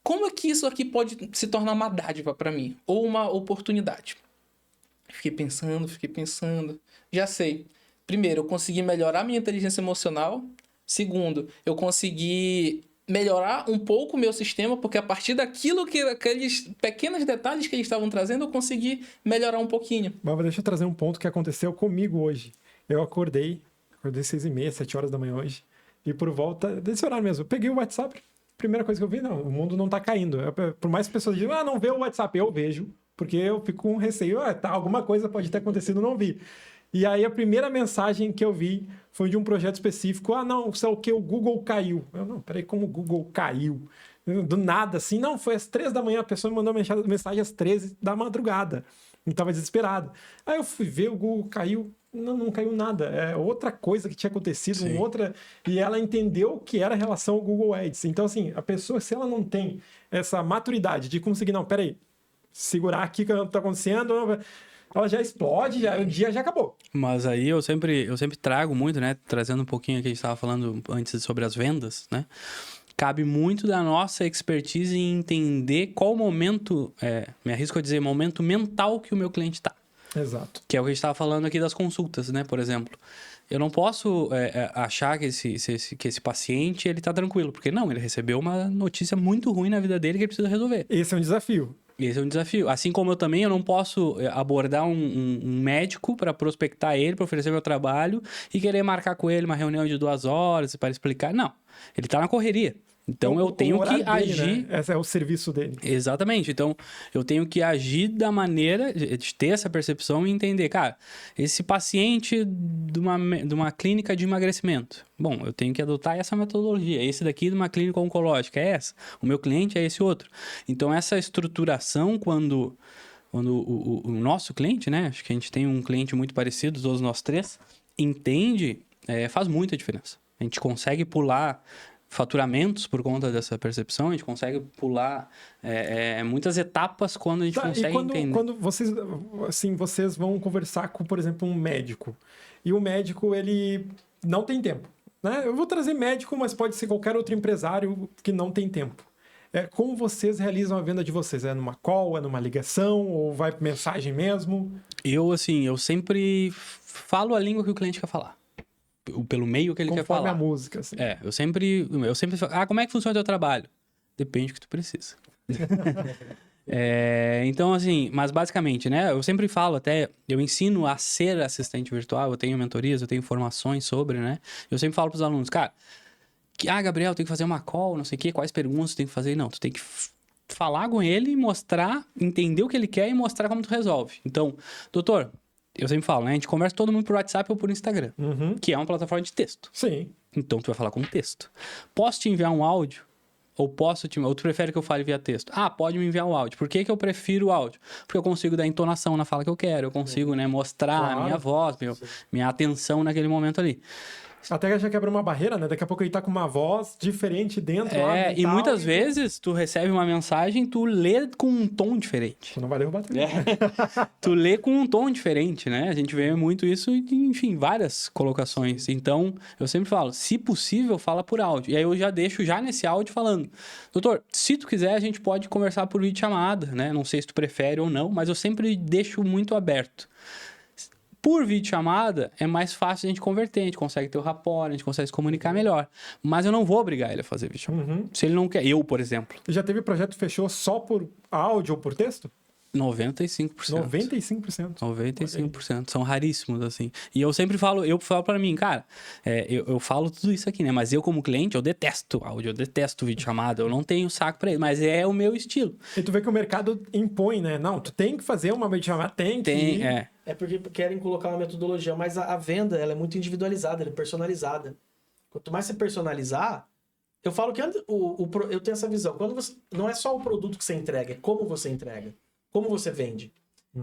S4: Como é que isso aqui pode se tornar uma dádiva para mim? Ou uma oportunidade? Fiquei pensando. Já sei. Primeiro, eu consegui melhorar minha inteligência emocional. Segundo, eu consegui melhorar um pouco o meu sistema, porque a partir daquilo que aqueles pequenos detalhes que eles estavam trazendo, eu consegui melhorar um pouquinho.
S1: Mas deixa eu trazer um ponto que aconteceu comigo hoje. Eu acordei 6h30, 7 horas da manhã hoje, e por volta desse horário mesmo, eu peguei o WhatsApp, primeira coisa que eu vi, não, o mundo não tá caindo. Por mais que pessoas digam, não vê o WhatsApp, eu vejo, porque eu fico com receio, alguma coisa pode ter acontecido, não vi. E aí a primeira mensagem que eu vi foi de um projeto específico. Não, sei o que, o Google caiu. Eu, não, peraí, como o Google caiu? Do nada, assim, não, foi às 3 da manhã, a pessoa me mandou mensagem às 13 da madrugada. Eu tava desesperado. Aí eu fui ver, o Google caiu. Não caiu nada. É outra coisa que tinha acontecido, e ela entendeu que era a relação ao Google Ads. Então, assim, a pessoa, se ela não tem essa maturidade de conseguir, não, peraí, segurar aqui o que tá acontecendo, ela já explode, o dia já acabou.
S3: Mas aí eu sempre trago muito, né? Trazendo um pouquinho aqui, a gente estava falando antes sobre as vendas, né? Cabe muito da nossa expertise em entender qual momento, me arrisco a dizer, momento mental que o meu cliente está.
S1: Exato.
S3: Que é o que a gente estava falando aqui das consultas, né? Por exemplo. Eu não posso achar que esse paciente ele tá tranquilo, porque não, ele recebeu uma notícia muito ruim na vida dele que ele precisa resolver.
S1: Esse é um desafio.
S3: Esse é um desafio. Assim como eu não posso abordar um médico para prospectar ele, para oferecer meu trabalho e querer marcar com ele uma reunião de 2 horas para explicar. Não, ele tá na correria. Então eu tenho que agir.
S1: Né? Esse é o serviço dele.
S3: Exatamente. Então eu tenho que agir da maneira de ter essa percepção e entender, cara, esse paciente de uma clínica de emagrecimento. Bom, eu tenho que adotar essa metodologia. Esse daqui de uma clínica oncológica é essa. O meu cliente é esse outro. Então essa estruturação, quando o nosso cliente, né? Acho que a gente tem um cliente muito parecido, todos nós três, entende, faz muita diferença. A gente consegue pular faturamentos por conta dessa percepção, a gente consegue pular muitas etapas quando a gente consegue entender.
S1: Quando vocês vão conversar com, por exemplo, um médico, e o médico, ele não tem tempo, né? Eu vou trazer médico, mas pode ser qualquer outro empresário que não tem tempo. Como vocês realizam a venda de vocês? É numa call, é numa ligação, ou vai por mensagem mesmo?
S3: Eu sempre falo a língua que o cliente quer falar. Pelo meio que ele quer falar.
S1: Conforme a música, assim.
S3: Eu sempre falo, como é que funciona o teu trabalho? Depende do que tu precisa. Então, assim, mas basicamente, né? Eu sempre falo eu ensino a ser assistente virtual, eu tenho mentorias, eu tenho informações sobre, né? Eu sempre falo pros alunos, cara, Gabriel, tem que fazer uma call, não sei o quê, quais perguntas tu tem que fazer? Não, tu tem que falar com ele e mostrar, entender o que ele quer e mostrar como tu resolve. Então, doutor, eu sempre falo, né? A gente conversa todo mundo por WhatsApp ou por Instagram, que é uma plataforma de texto.
S1: Sim.
S3: Então, tu vai falar com texto. Posso te enviar um áudio? Ou tu prefere que eu fale via texto? Pode me enviar um áudio. Por que eu prefiro o áudio? Porque eu consigo dar entonação na fala que eu quero. Eu consigo, né, mostrar a minha voz, minha atenção naquele momento ali.
S1: Até já quebra uma barreira, né? Daqui a pouco ele tá com uma voz diferente dentro.
S3: E muitas vezes tu recebe uma mensagem, tu lê com um tom diferente.
S1: Tu não vai derrubar tudo.
S3: Tu lê com um tom diferente, né? A gente vê muito isso, enfim, várias colocações. Então, eu sempre falo, se possível, fala por áudio. E aí eu já deixo nesse áudio falando, doutor, se tu quiser, a gente pode conversar por videochamada, né? Não sei se tu prefere ou não, mas eu sempre deixo muito aberto. Por videochamada, é mais fácil a gente converter, a gente consegue ter o rapport, a gente consegue se comunicar melhor. Mas eu não vou obrigar ele a fazer videochamada. Se ele não quer, eu, por exemplo.
S1: Já teve projeto que fechou só por áudio ou por texto?
S3: 95%.
S1: 95%.
S3: 95%. São raríssimos, assim. E eu sempre falo, pra mim, cara, eu falo tudo isso aqui, né? Mas eu, como cliente, eu detesto áudio, eu detesto videochamada, eu não tenho saco pra ele, mas é o meu estilo.
S1: E tu vê que o mercado impõe, né? Não, tu tem que fazer uma videochamada, tem que...
S2: É porque querem colocar uma metodologia, mas a venda, ela é muito individualizada, ela é personalizada. Quanto mais você personalizar, eu falo que eu tenho essa visão. Quando não é só o produto que você entrega, é como você entrega. Como você vende.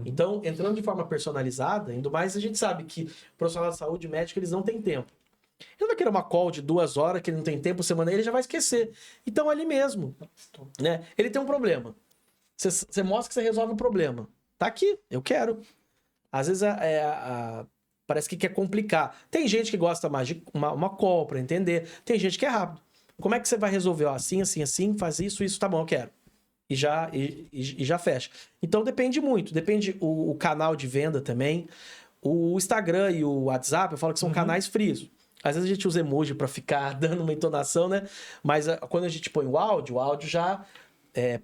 S2: Então, entrando de forma personalizada, ainda mais a gente sabe que profissional de saúde, médico, eles não têm tempo. Ele não vai querer uma call de 2 horas, que ele não tem tempo, semana, ele já vai esquecer. Então, ali mesmo, né? Ele tem um problema. Você mostra que você resolve o problema. Tá aqui, eu quero. Às vezes, parece que quer complicar. Tem gente que gosta mais de uma call pra entender, tem gente que é rápido. Como é que você vai resolver? Ó, assim, assim, assim, faz isso, tá bom, eu quero. E já fecha. Então depende muito, depende o canal de venda também. O Instagram e o WhatsApp, eu falo que são canais frios. Às vezes a gente usa emoji pra ficar dando uma entonação, né? Mas quando a gente põe o áudio já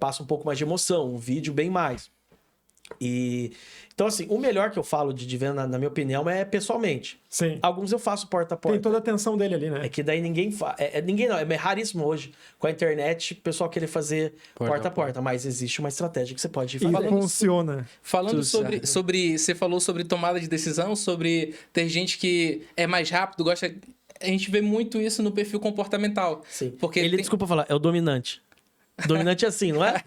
S2: passa um pouco mais de emoção, o vídeo bem mais. Então, assim, o melhor que eu falo de venda, na minha opinião, é pessoalmente.
S1: Sim.
S2: Alguns eu faço porta a porta.
S1: Tem toda a atenção dele ali, né?
S2: É que daí ninguém faz. Ninguém não, é raríssimo hoje. Com a internet, o pessoal querer fazer porta a porta. Mas existe uma estratégia que você pode
S1: E
S2: fazer.
S1: funciona.
S4: Falando sobre. Você falou sobre tomada de decisão, sobre ter gente que é mais rápido, gosta. A gente vê muito isso no perfil comportamental.
S2: Sim.
S4: Porque
S2: Desculpa falar, é o dominante. Dominante é assim, não é?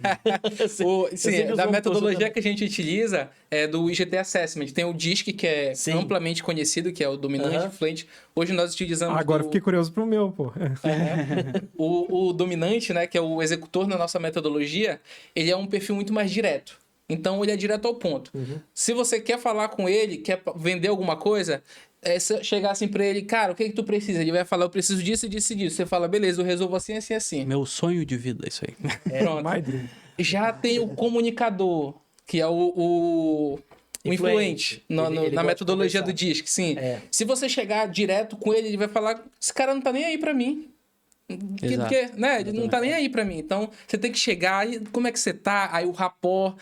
S4: Da metodologia que a gente utiliza é do IGT Assessment. Tem o DISC, que é amplamente conhecido, que é o dominante, influente. Hoje nós utilizamos...
S1: Agora fiquei curioso pro meu, pô.
S4: O dominante, né, que é o executor na nossa metodologia, ele é um perfil muito mais direto. Então, ele é direto ao ponto. Se você quer falar com ele, quer vender alguma coisa... se chegar assim pra ele, cara, o que tu precisa? Ele vai falar, eu preciso disso, disso e disso. Você fala, beleza, eu resolvo assim, assim, assim.
S3: Meu sonho de vida, isso aí.
S4: Pronto. Já tem o comunicador, que é o influente na metodologia do DISC, sim. Se você chegar direto com ele, ele vai falar, esse cara não tá nem aí pra mim. Né? Ele não tá nem aí pra mim. Então, você tem que chegar e como é que você tá? Aí o rapport,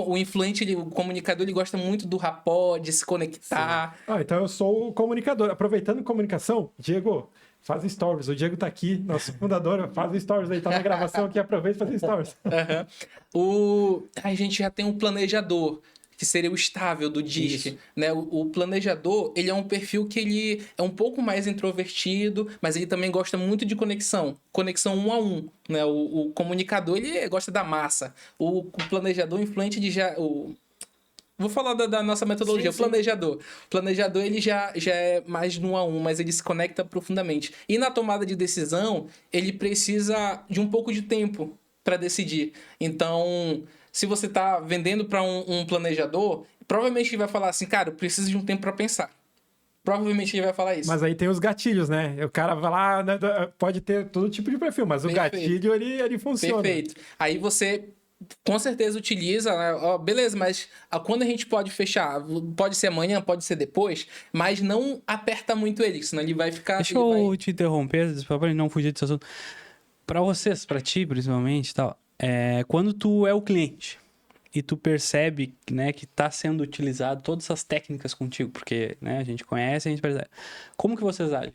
S4: o influente, o comunicador, ele gosta muito do rapport, de se conectar.
S1: Então eu sou o comunicador. Aproveitando comunicação, Diego, faz stories. O Diego tá aqui, nosso fundador, faz stories aí, tá na gravação aqui, aproveita e faz stories.
S4: A gente já tem um planejador, que seria o estável do DISC, né? O planejador, ele é um perfil que ele é um pouco mais introvertido, mas ele também gosta muito de conexão 1 a 1, né? O comunicador, ele gosta da massa. O planejador influente, ele já... Vou falar da nossa metodologia, o planejador. O planejador, ele já é mais no 1 a 1, mas ele se conecta profundamente. E na tomada de decisão, ele precisa de um pouco de tempo para decidir. Então... Se você tá vendendo para um planejador, provavelmente ele vai falar assim, cara, eu preciso de um tempo para pensar. Provavelmente ele vai falar isso.
S1: Mas aí tem os gatilhos, né? O cara vai lá, né, pode ter todo tipo de perfil, mas o gatilho, ele funciona.
S4: Perfeito. Aí você, com certeza, utiliza, né? Beleza, mas quando a gente pode fechar? Pode ser amanhã, pode ser depois, mas não aperta muito ele, senão ele vai ficar...
S3: Deixa eu te interromper, para não fugir desse assunto. Para vocês, para ti, principalmente, tal... quando tu é o cliente e tu percebe, né, que está sendo utilizado todas essas técnicas contigo, porque, né, a gente conhece, a gente percebe. Como que vocês agem?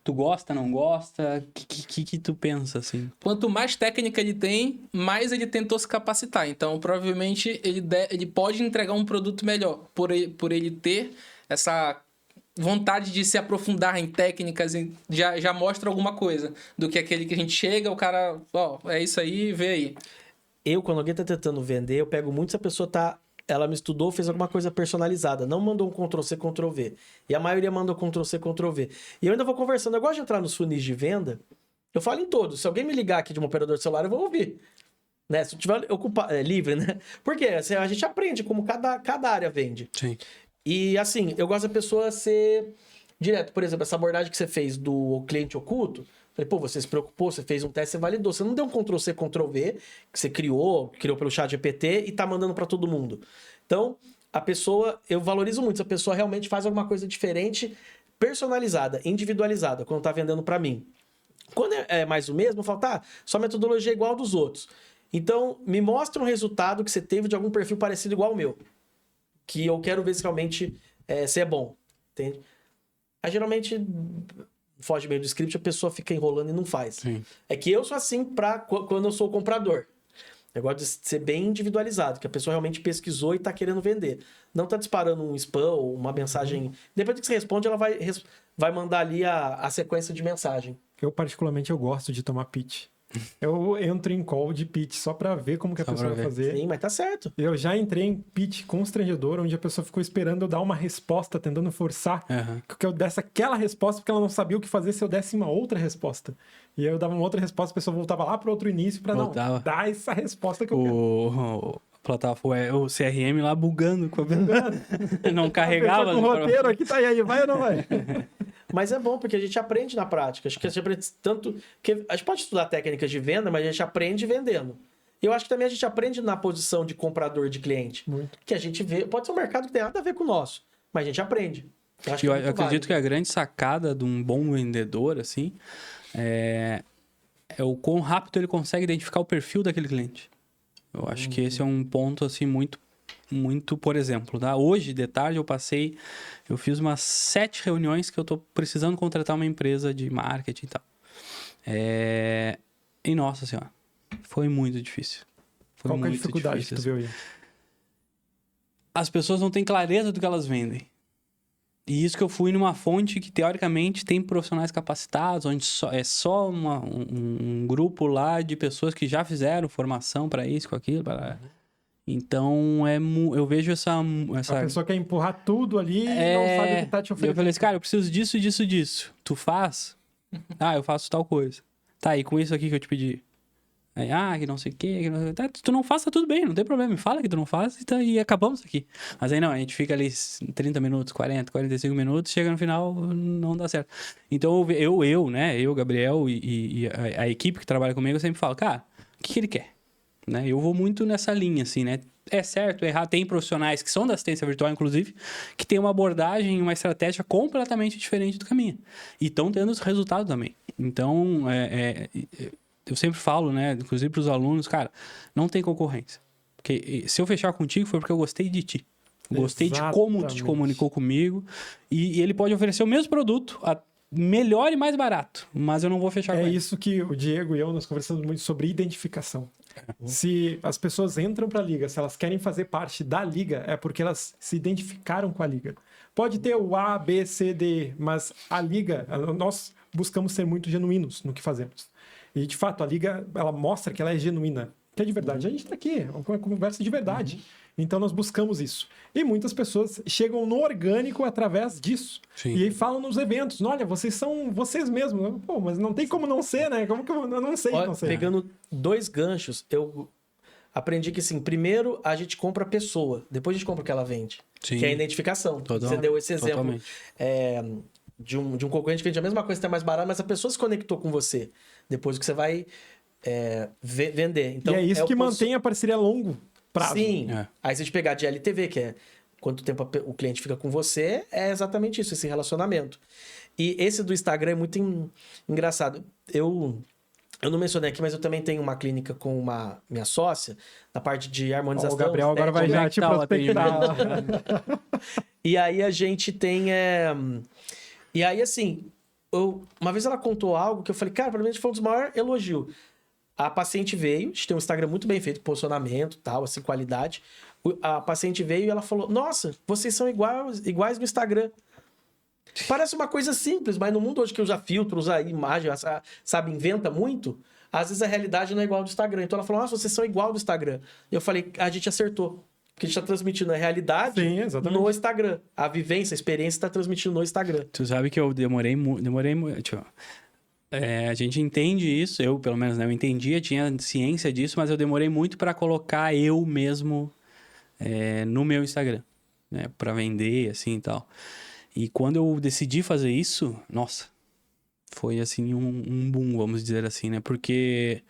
S3: Tu gosta, não gosta? O que tu pensa, assim?
S4: Quanto mais técnica ele tem, mais ele tentou se capacitar. Então, provavelmente, ele pode entregar um produto melhor por ele ter essa vontade de se aprofundar em técnicas, já mostra alguma coisa do que aquele que a gente chega, o cara, é isso aí, vê aí.
S2: Quando alguém tá tentando vender, eu pego muito se a pessoa ela me estudou, fez alguma coisa personalizada, não mandou um Ctrl-C, Ctrl-V. E a maioria manda um Ctrl-C, Ctrl-V. E eu ainda vou conversando, eu gosto de entrar nos funis de venda, eu falo em todos. Se alguém me ligar aqui de um operador de celular, eu vou ouvir. Né? Se eu tiver livre, né? Porque assim, a gente aprende como cada área vende.
S3: Sim.
S2: E assim, eu gosto da pessoa ser direto. Por exemplo, essa abordagem que você fez do cliente oculto, falei, você se preocupou, você fez um teste, você validou. Você não deu um Ctrl-C, Ctrl-V, que você criou pelo chat GPT e tá mandando para todo mundo. Então, a pessoa, eu valorizo muito se a pessoa realmente faz alguma coisa diferente, personalizada, individualizada, quando tá vendendo para mim. Quando é mais o mesmo, eu falo, sua metodologia é igual ao dos outros. Então, me mostra um resultado que você teve de algum perfil parecido igual ao meu. Que eu quero ver se realmente se é bom, entende? Aí, geralmente, foge meio do script, a pessoa fica enrolando e não faz.
S3: Sim.
S2: É que eu sou assim quando eu sou o comprador. Eu gosto de ser bem individualizado, que a pessoa realmente pesquisou e tá querendo vender. Não tá disparando um spam ou uma mensagem... Depois que você responde, ela vai mandar ali a sequência de mensagem.
S1: Eu, particularmente, eu gosto de tomar pitch. Eu entro em call de pitch só pra ver como que a pessoa vai fazer.
S2: Sim, mas tá certo.
S1: Eu já entrei em pitch constrangedor, onde a pessoa ficou esperando eu dar uma resposta, tentando forçar que eu desse aquela resposta, porque ela não sabia o que fazer se eu desse uma outra resposta. E aí eu dava uma outra resposta, a pessoa voltava lá pro outro início pra não dar essa resposta que eu quero.
S3: o CRM lá bugando. Não carregava.
S1: Com o roteiro aqui, tá aí, vai ou não vai?
S2: Mas é bom, porque a gente aprende na prática. Acho que a gente aprende tanto... que a gente pode estudar técnicas de venda, mas a gente aprende vendendo. Eu acho que também a gente aprende na posição de comprador de cliente.
S1: Muito.
S2: Que a gente vê... Pode ser um mercado que tem nada a ver com o nosso, mas a gente aprende. Eu acho que
S3: Eu
S2: é muito
S3: acredito
S2: válido.
S3: que a grande sacada de um bom vendedor, assim, é o quão rápido ele consegue identificar o perfil daquele cliente. Eu acho que esse é um ponto, assim, muito, muito, por exemplo, tá? Hoje, de tarde, eu fiz umas 7 reuniões que eu tô precisando contratar uma empresa de marketing e tal. E, nossa senhora, foi muito difícil. Foi
S1: Qual que é a
S3: muito
S1: dificuldade
S3: difícil,
S1: que tu viu aí?
S3: as pessoas não têm clareza do que elas vendem. E isso que eu fui numa fonte que, teoricamente, tem profissionais capacitados, onde é só um grupo lá de pessoas que já fizeram formação para isso, com aquilo. Então, eu vejo essa...
S1: A pessoa quer empurrar tudo ali e não sabe o que tá te
S3: Eu
S1: oferecendo.
S3: falei assim, cara, eu preciso disso, disso, disso. Tu faz? Eu faço tal coisa. Tá, e com isso aqui que eu te pedi? Aí, que não sei o quê. Tá, tu não faz, tá tudo bem, não tem problema. Me fala que tu não faz e acabamos aqui. Mas aí não, a gente fica ali 30 minutos, 40, 45 minutos, chega no final, não dá certo. Então eu, Gabriel e a equipe que trabalha comigo, eu sempre falo, cara, o que ele quer? Né? Eu vou muito nessa linha, assim, né? É certo, é errado. Tem profissionais que são da assistência virtual, inclusive, que tem uma abordagem, uma estratégia completamente diferente do que a minha. E estão tendo os resultados também. Então, eu sempre falo, né, inclusive para os alunos, cara, não tem concorrência. Porque se eu fechar contigo foi porque eu gostei de ti. Gostei de como tu te comunicou comigo. E ele pode oferecer o mesmo produto, melhor e mais barato, mas eu não vou fechar com ele.
S1: É isso que o Diego e eu, nós conversamos muito sobre identificação. Se as pessoas entram para a liga, se elas querem fazer parte da liga, é porque elas se identificaram com a liga. Pode ter o A, B, C, D, mas a liga, nós buscamos ser muito genuínos no que fazemos. E, de fato, a liga, ela mostra que ela é genuína, que é de verdade. A gente está aqui, é uma conversa de verdade. Então, nós buscamos isso. E muitas pessoas chegam no orgânico através disso.
S3: Sim.
S1: E aí falam nos eventos, olha, vocês são vocês mesmos. Pô, mas não tem como não ser, né? Como que eu não sei
S2: Olha,
S1: não ser?
S2: pegando 2 ganchos, eu aprendi que, assim, primeiro a gente compra a pessoa, depois a gente compra o que ela vende.
S3: Sim.
S2: Que é a identificação. Você deu esse exemplo.
S3: Totalmente.
S2: De um concorrente que vende a mesma coisa, tem mais barato, mas a pessoa se conectou com você depois que você vai vender. Então,
S1: e é isso que mantém a parceria a longo prazo.
S2: Sim.
S3: É.
S2: Aí se a gente pegar de LTV, que é quanto tempo o cliente fica com você, é exatamente isso, esse relacionamento. E esse do Instagram é muito engraçado. Eu não mencionei aqui, mas eu também tenho uma clínica com uma minha sócia, na parte de harmonização.
S1: O Gabriel agora vai já te prospectar.
S2: E aí a gente tem... E aí, assim, uma vez ela contou algo que eu falei, cara, provavelmente foi um dos maiores elogios. A paciente veio, a gente tem um Instagram muito bem feito, posicionamento, tal, assim, qualidade. A paciente veio e ela falou, nossa, vocês são iguais no Instagram. Parece uma coisa simples, mas no mundo hoje que usa filtro, usa imagem, sabe, inventa muito, às vezes a realidade não é igual ao do Instagram. Então ela falou, nossa, vocês são igual do Instagram. E eu falei, a gente acertou. Porque a gente está transmitindo a realidade no Instagram. A vivência, a experiência está transmitindo no Instagram.
S3: Tu sabe que eu demorei muito. A gente entende isso, eu pelo menos, né? Eu entendia, tinha ciência disso, mas eu demorei muito para colocar eu mesmo no meu Instagram, né? Para vender, assim e tal. E quando eu decidi fazer isso, nossa, foi assim um boom, vamos dizer assim, né? Porque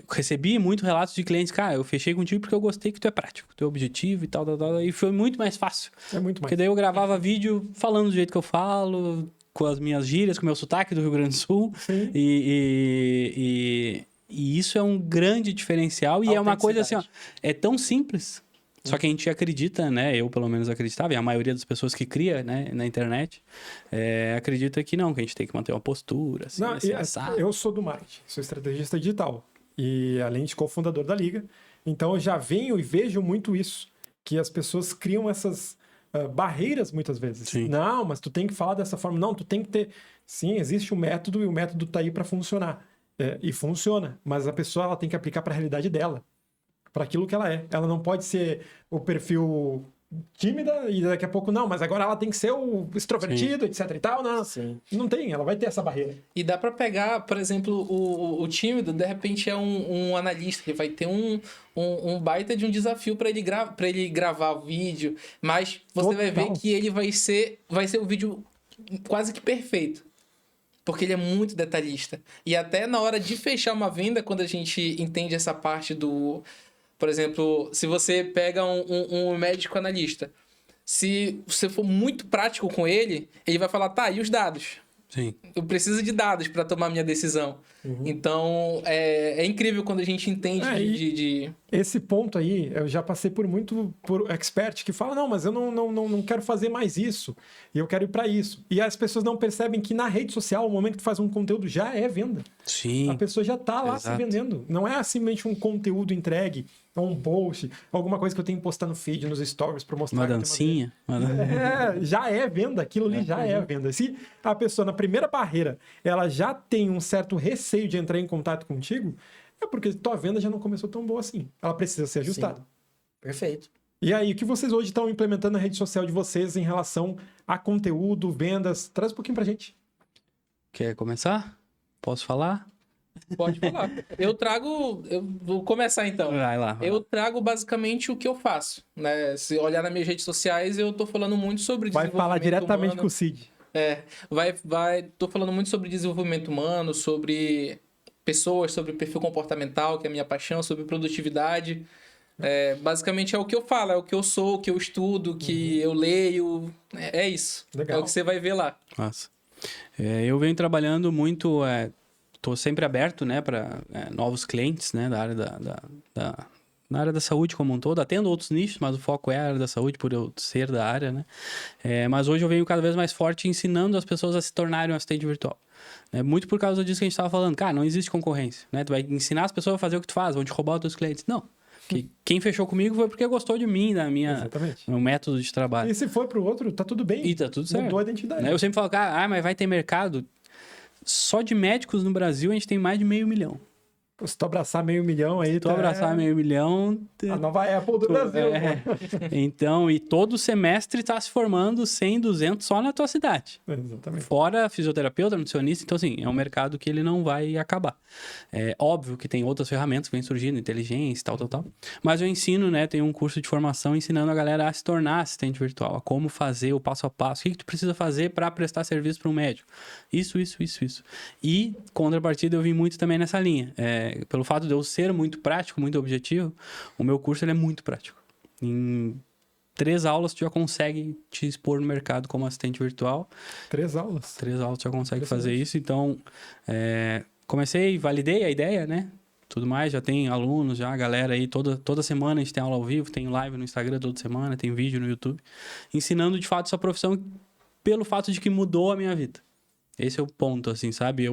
S3: recebi muito relatos de clientes, cara, eu fechei contigo porque eu gostei que tu é prático, tu é objetivo e tal, e foi muito mais fácil.
S1: É muito mais.
S3: Porque daí eu gravava vídeo falando do jeito que eu falo, com as minhas gírias, com o meu sotaque do Rio Grande do Sul.
S1: Sim.
S3: E isso é um grande diferencial e é uma coisa assim, ó, é tão simples. Só que a gente acredita, né? Eu pelo menos acreditava, e a maioria das pessoas que cria, né, na internet, acredita que não, que a gente tem que manter uma postura, assim,
S1: eu sou do marketing, sou estrategista digital e além de cofundador da Liga, então eu já venho e vejo muito isso, que as pessoas criam essas barreiras muitas vezes.
S3: Sim.
S1: Não, mas tu tem que falar dessa forma. Não, tu tem que ter... Sim, existe um método e o método tá aí para funcionar. E funciona, mas a pessoa ela tem que aplicar para a realidade dela, para aquilo que ela é. Ela não pode ser o perfil tímida e daqui a pouco não, mas agora ela tem que ser o extrovertido, etc e tal. Não,
S2: Sim.
S1: não tem, ela vai ter essa barreira.
S4: E dá pra pegar, por exemplo, o tímido, de repente é um analista, que vai ter um baita de um desafio pra ele gravar o vídeo, mas você vai ver
S1: Total.
S4: que ele vai ser o vídeo quase que perfeito. Porque ele é muito detalhista. E até na hora de fechar uma venda, quando a gente entende essa parte do... Por exemplo, se você pega um médico analista, se você for muito prático com ele, ele vai falar, tá, e os dados?
S3: Sim.
S4: Eu preciso de dados para tomar minha decisão. Então, é incrível quando a gente entende de...
S1: Esse ponto aí, eu já passei por expert que fala, não, mas eu não quero fazer mais isso, e eu quero ir para isso. E as pessoas não percebem que na rede social, o momento que tu faz um conteúdo já é venda.
S3: Sim.
S1: A pessoa já tá lá se
S3: Exato.
S1: vendendo. Não é simplesmente um conteúdo entregue, ou um post, alguma coisa que eu tenho que postar no feed, nos stories, para mostrar.
S3: Uma
S1: que tem
S3: dancinha.
S1: já é venda, aquilo ali já é venda. Se a pessoa, na primeira barreira, ela já tem um certo receio de entrar em contato contigo, é porque tua venda já não começou tão boa assim. Ela precisa ser ajustada.
S2: Sim. Perfeito.
S1: E aí, o que vocês hoje estão implementando na rede social de vocês em relação a conteúdo, vendas? Traz um pouquinho pra gente.
S3: Quer começar? Posso falar?
S4: Pode falar. Eu vou começar então.
S3: Vai lá.
S4: Eu trago basicamente o que eu faço, né? Se olhar nas minhas redes sociais, eu tô falando muito sobre
S1: Vai falar diretamente
S4: humano.
S1: com o Cid.
S4: Tô falando muito sobre desenvolvimento humano, sobre pessoas, sobre perfil comportamental, que é a minha paixão, sobre produtividade. Basicamente é o que eu falo, é o que eu sou, o que eu estudo, o que eu leio. É isso.
S1: Legal.
S4: É o que você vai ver lá.
S3: Nossa. Eu venho trabalhando muito, tô sempre aberto, né, para novos clientes, né, da área na área da saúde como um todo, atendo outros nichos, mas o foco é a área da saúde, por eu ser da área, né? Mas hoje eu venho cada vez mais forte ensinando as pessoas a se tornarem um assistente virtual. Muito por causa disso que a gente estava falando. Cara, não existe concorrência, né? Tu vai ensinar as pessoas a fazer o que tu faz, vão te roubar os teus clientes. Não. Quem fechou comigo foi porque gostou de mim,
S1: Exatamente.
S3: meu método de trabalho.
S1: E se for pro outro, tá tudo bem.
S3: E tá tudo certo.
S1: Mudou a identidade.
S3: Eu sempre falo, cara, mas vai ter mercado. Só de médicos no Brasil a gente tem mais de 500 mil.
S1: Se tu abraçar 500 mil aí...
S3: Se tu abraçar 500 mil...
S1: A nova Apple do Brasil.
S3: Então, e todo semestre tá se formando 100, 200 só na tua cidade.
S1: Exatamente.
S3: Fora fisioterapeuta, nutricionista. Então, assim, é um mercado que ele não vai acabar. É óbvio que tem outras ferramentas que vêm surgindo, inteligência, tal. Mas eu ensino, né? Tem um curso de formação ensinando a galera a se tornar assistente virtual, a como fazer o passo a passo. O que tu precisa fazer para prestar serviço para um médico. Isso. E, contrapartida, eu vim muito também nessa linha. Pelo fato de eu ser muito prático, muito objetivo, o meu curso ele é muito prático. Em 3 aulas tu já consegue te expor no mercado como assistente virtual.
S1: 3 aulas.
S3: 3 aulas tu já consegue fazer isso. Então, comecei, validei a ideia, né? Tudo mais, já tem alunos, já a galera aí, toda semana a gente tem aula ao vivo, tem live no Instagram toda semana, tem vídeo no YouTube, ensinando de fato essa profissão pelo fato de que mudou a minha vida. Esse é o ponto, assim, sabe?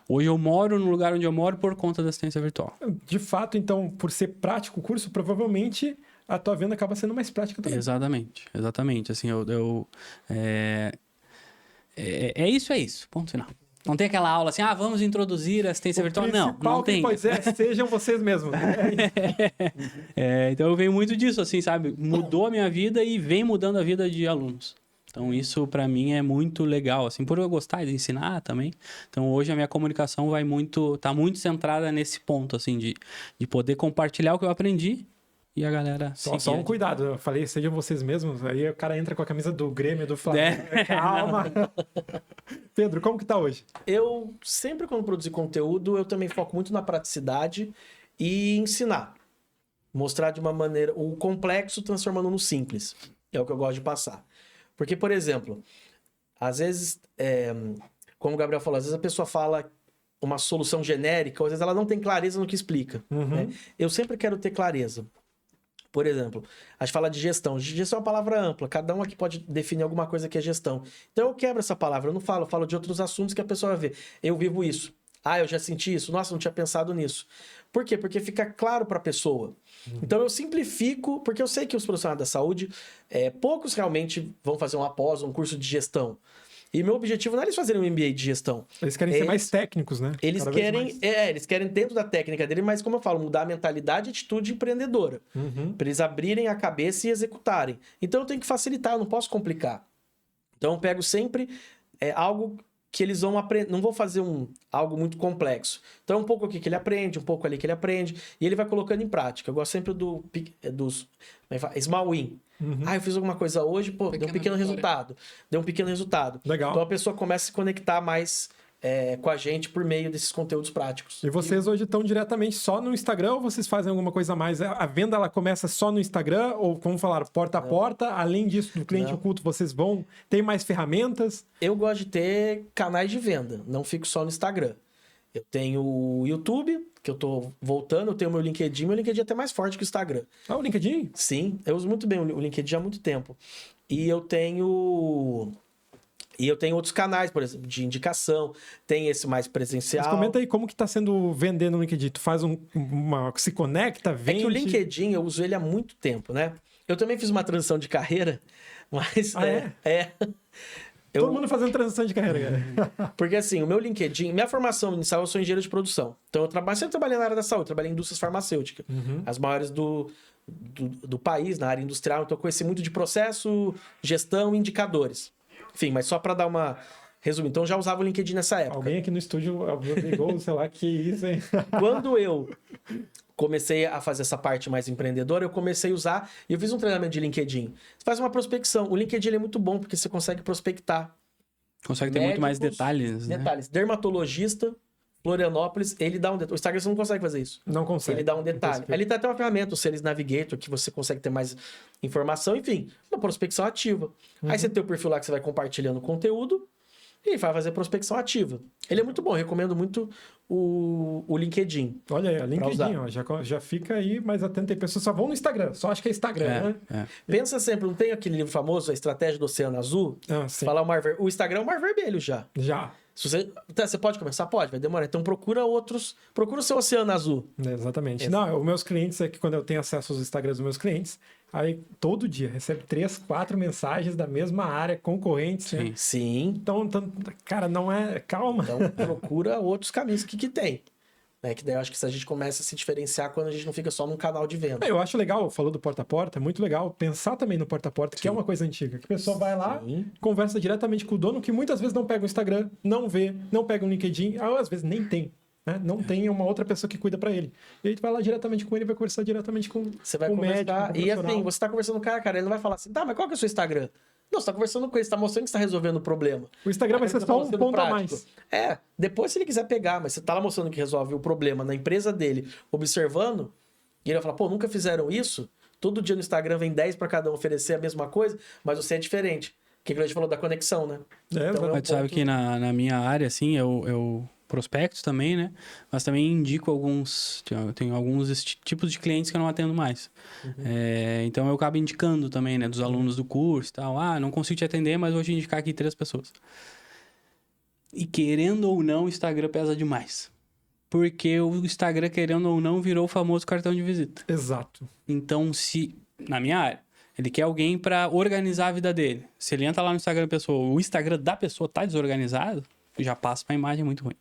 S3: Hoje eu moro no lugar onde eu moro por conta da assistência virtual.
S1: De fato, então, por ser prático o curso, provavelmente a tua venda acaba sendo mais prática também.
S3: Exatamente. Assim, é isso. Ponto final. Não tem aquela aula assim, vamos introduzir a assistência virtual. Não tem.
S1: Pois sejam vocês mesmos.
S3: Então eu venho muito disso, assim, sabe? Mudou a minha vida e vem mudando a vida de alunos. Então, isso para mim é muito legal, assim, por eu gostar de ensinar também. Então, hoje a minha comunicação tá muito centrada nesse ponto, assim, de poder compartilhar o que eu aprendi e a galera...
S1: Só um cuidado, eu falei, sejam vocês mesmos, aí o cara entra com a camisa do Grêmio, do Flamengo. Calma. Pedro, como que tá hoje?
S2: Eu sempre, quando produzir conteúdo, eu também foco muito na praticidade e ensinar. Mostrar de uma maneira o complexo transformando no simples. É o que eu gosto de passar. Porque, por exemplo, às vezes, como o Gabriel falou, às vezes a pessoa fala uma solução genérica, ou às vezes ela não tem clareza no que explica. Né? Eu sempre quero ter clareza. Por exemplo, a gente fala de gestão. Gestão é uma palavra ampla, cada um aqui pode definir alguma coisa que é gestão. Então eu quebro essa palavra, eu não falo, eu falo de outros assuntos que a pessoa vai ver. Eu vivo isso. Eu já senti isso. Nossa, não tinha pensado nisso. Por quê? Porque fica claro para a pessoa. Então eu simplifico, porque eu sei que os profissionais da saúde, poucos realmente vão fazer um curso de gestão. E meu objetivo não é eles fazerem um MBA de gestão.
S1: Eles querem ser mais técnicos, né?
S2: Eles
S1: Cada vez
S2: querem,
S1: mais.
S2: eles querem dentro da técnica dele, mas como eu falo, mudar a mentalidade e atitude empreendedora.
S1: Uhum.
S2: Para eles abrirem a cabeça e executarem. Então eu tenho que facilitar, eu não posso complicar. Então eu pego sempre algo que eles vão aprender. Não vou fazer algo muito complexo. Então um pouco aqui que ele aprende, um pouco ali que ele aprende, e ele vai colocando em prática. Eu gosto sempre dos small win.
S1: Uhum.
S2: Eu fiz alguma coisa hoje, pô, deu um pequeno resultado. Deu um pequeno resultado.
S1: Legal.
S2: Então a pessoa começa a se conectar mais com a gente por meio desses conteúdos práticos.
S1: E vocês hoje estão diretamente só no Instagram ou vocês fazem alguma coisa a mais? A venda ela começa só no Instagram ou, como falaram, porta a porta? Além disso, do cliente oculto, vocês vão... Tem mais ferramentas?
S2: Eu gosto de ter canais de venda, não fico só no Instagram. Eu tenho o YouTube, que eu tô voltando, eu tenho o meu LinkedIn é até mais forte que o Instagram.
S1: Ah, o LinkedIn?
S2: Sim, eu uso muito bem o LinkedIn há muito tempo. E eu tenho outros canais, por exemplo, de indicação, tem esse mais presencial.
S1: Mas comenta aí como que tá sendo vender no LinkedIn. Tu faz se conecta, vende...
S2: É que o LinkedIn, eu uso ele há muito tempo, né? Eu também fiz uma transição de carreira, mas...
S1: Todo mundo fazendo transição de carreira, cara.
S2: Porque assim, o meu LinkedIn, minha formação inicial, eu sou engenheiro de produção. Então eu sempre trabalhei na área da saúde, trabalhei em indústrias farmacêuticas, as maiores do país, na área industrial. Então eu conheci muito de processo, gestão e indicadores. Enfim, mas só para dar uma resumo. Então eu já usava o LinkedIn nessa época.
S1: Alguém aqui no estúdio ligou, sei lá, que isso, hein?
S2: Quando eu comecei a fazer essa parte mais empreendedora, eu comecei a usar e eu fiz um treinamento de LinkedIn. Você faz uma prospecção. O LinkedIn ele é muito bom porque você consegue prospectar.
S3: Consegue ter muito mais detalhes, né?
S2: Detalhes. Dermatologista, Florianópolis, ele dá um detalhe. O Instagram você não consegue fazer isso.
S1: Não consegue.
S2: Ele dá um detalhe. Ali tá até uma ferramenta, o Sales Navigator, que você consegue ter mais informação. Enfim, uma prospecção ativa. Aí você tem o perfil lá que você vai compartilhando conteúdo e vai fazer prospecção ativa. Ele é muito bom, eu recomendo muito o LinkedIn.
S1: Olha aí, LinkedIn, ó, já fica aí mais atento. Tem pessoas que só vão no Instagram, só acho que é Instagram, né?
S2: Pensa sempre, não tem aquele livro famoso, A Estratégia do Oceano Azul?
S1: Sim.
S2: Falar o Instagram é o mar vermelho já.
S1: Já.
S2: Se você pode começar? Pode, vai demorar. Então procura o seu Oceano Azul.
S1: Exatamente. Não, os meus clientes, quando eu tenho acesso aos Instagrams dos meus clientes, aí todo dia recebe 3, 4 mensagens da mesma área, concorrentes, né?
S2: Sim.
S1: Então, cara, não é... Calma.
S2: Então procura outros caminhos que tem. Né? Que daí eu acho que a gente começa a se diferenciar quando a gente não fica só num canal de venda.
S1: Eu acho legal, falou do porta a porta, é muito legal pensar também no porta a porta, que é uma coisa antiga, que a pessoa vai lá, conversa diretamente com o dono, que muitas vezes não pega o Instagram, não vê, não pega o LinkedIn, às vezes nem tem. Né? Não tem uma outra pessoa que cuida pra ele. E aí tu vai lá diretamente com ele, vai conversar diretamente com
S2: você vai
S1: com
S2: conversar,
S1: o médico,
S2: e assim, você tá conversando com o cara, ele não vai falar assim, tá, mas qual que é o seu Instagram? Não, você tá conversando com ele, você tá mostrando que você tá resolvendo o problema.
S1: O Instagram vai ser só um ponto a mais.
S2: Depois se ele quiser pegar, mas você tá lá mostrando que resolve o problema na empresa dele, observando, e ele vai falar, pô, nunca fizeram isso? Todo dia no Instagram vem 10 pra cada um oferecer a mesma coisa, mas você é diferente. Que a gente falou da conexão, né?
S3: Mas tu sabe que na minha área, assim, eu prospecto também, né? Mas também indico eu tenho alguns tipos de clientes que eu não atendo mais. Então eu acabo indicando também, né? Dos alunos do curso e tal. Não consigo te atender, mas vou te indicar aqui 3 pessoas. E querendo ou não, o Instagram pesa demais. Porque o Instagram, querendo ou não, virou o famoso cartão de visita.
S1: Exato.
S3: Então, na minha área, ele quer alguém para organizar a vida dele. Se ele entra lá no Instagram da pessoa, o Instagram da pessoa tá desorganizado, já passa uma imagem muito ruim.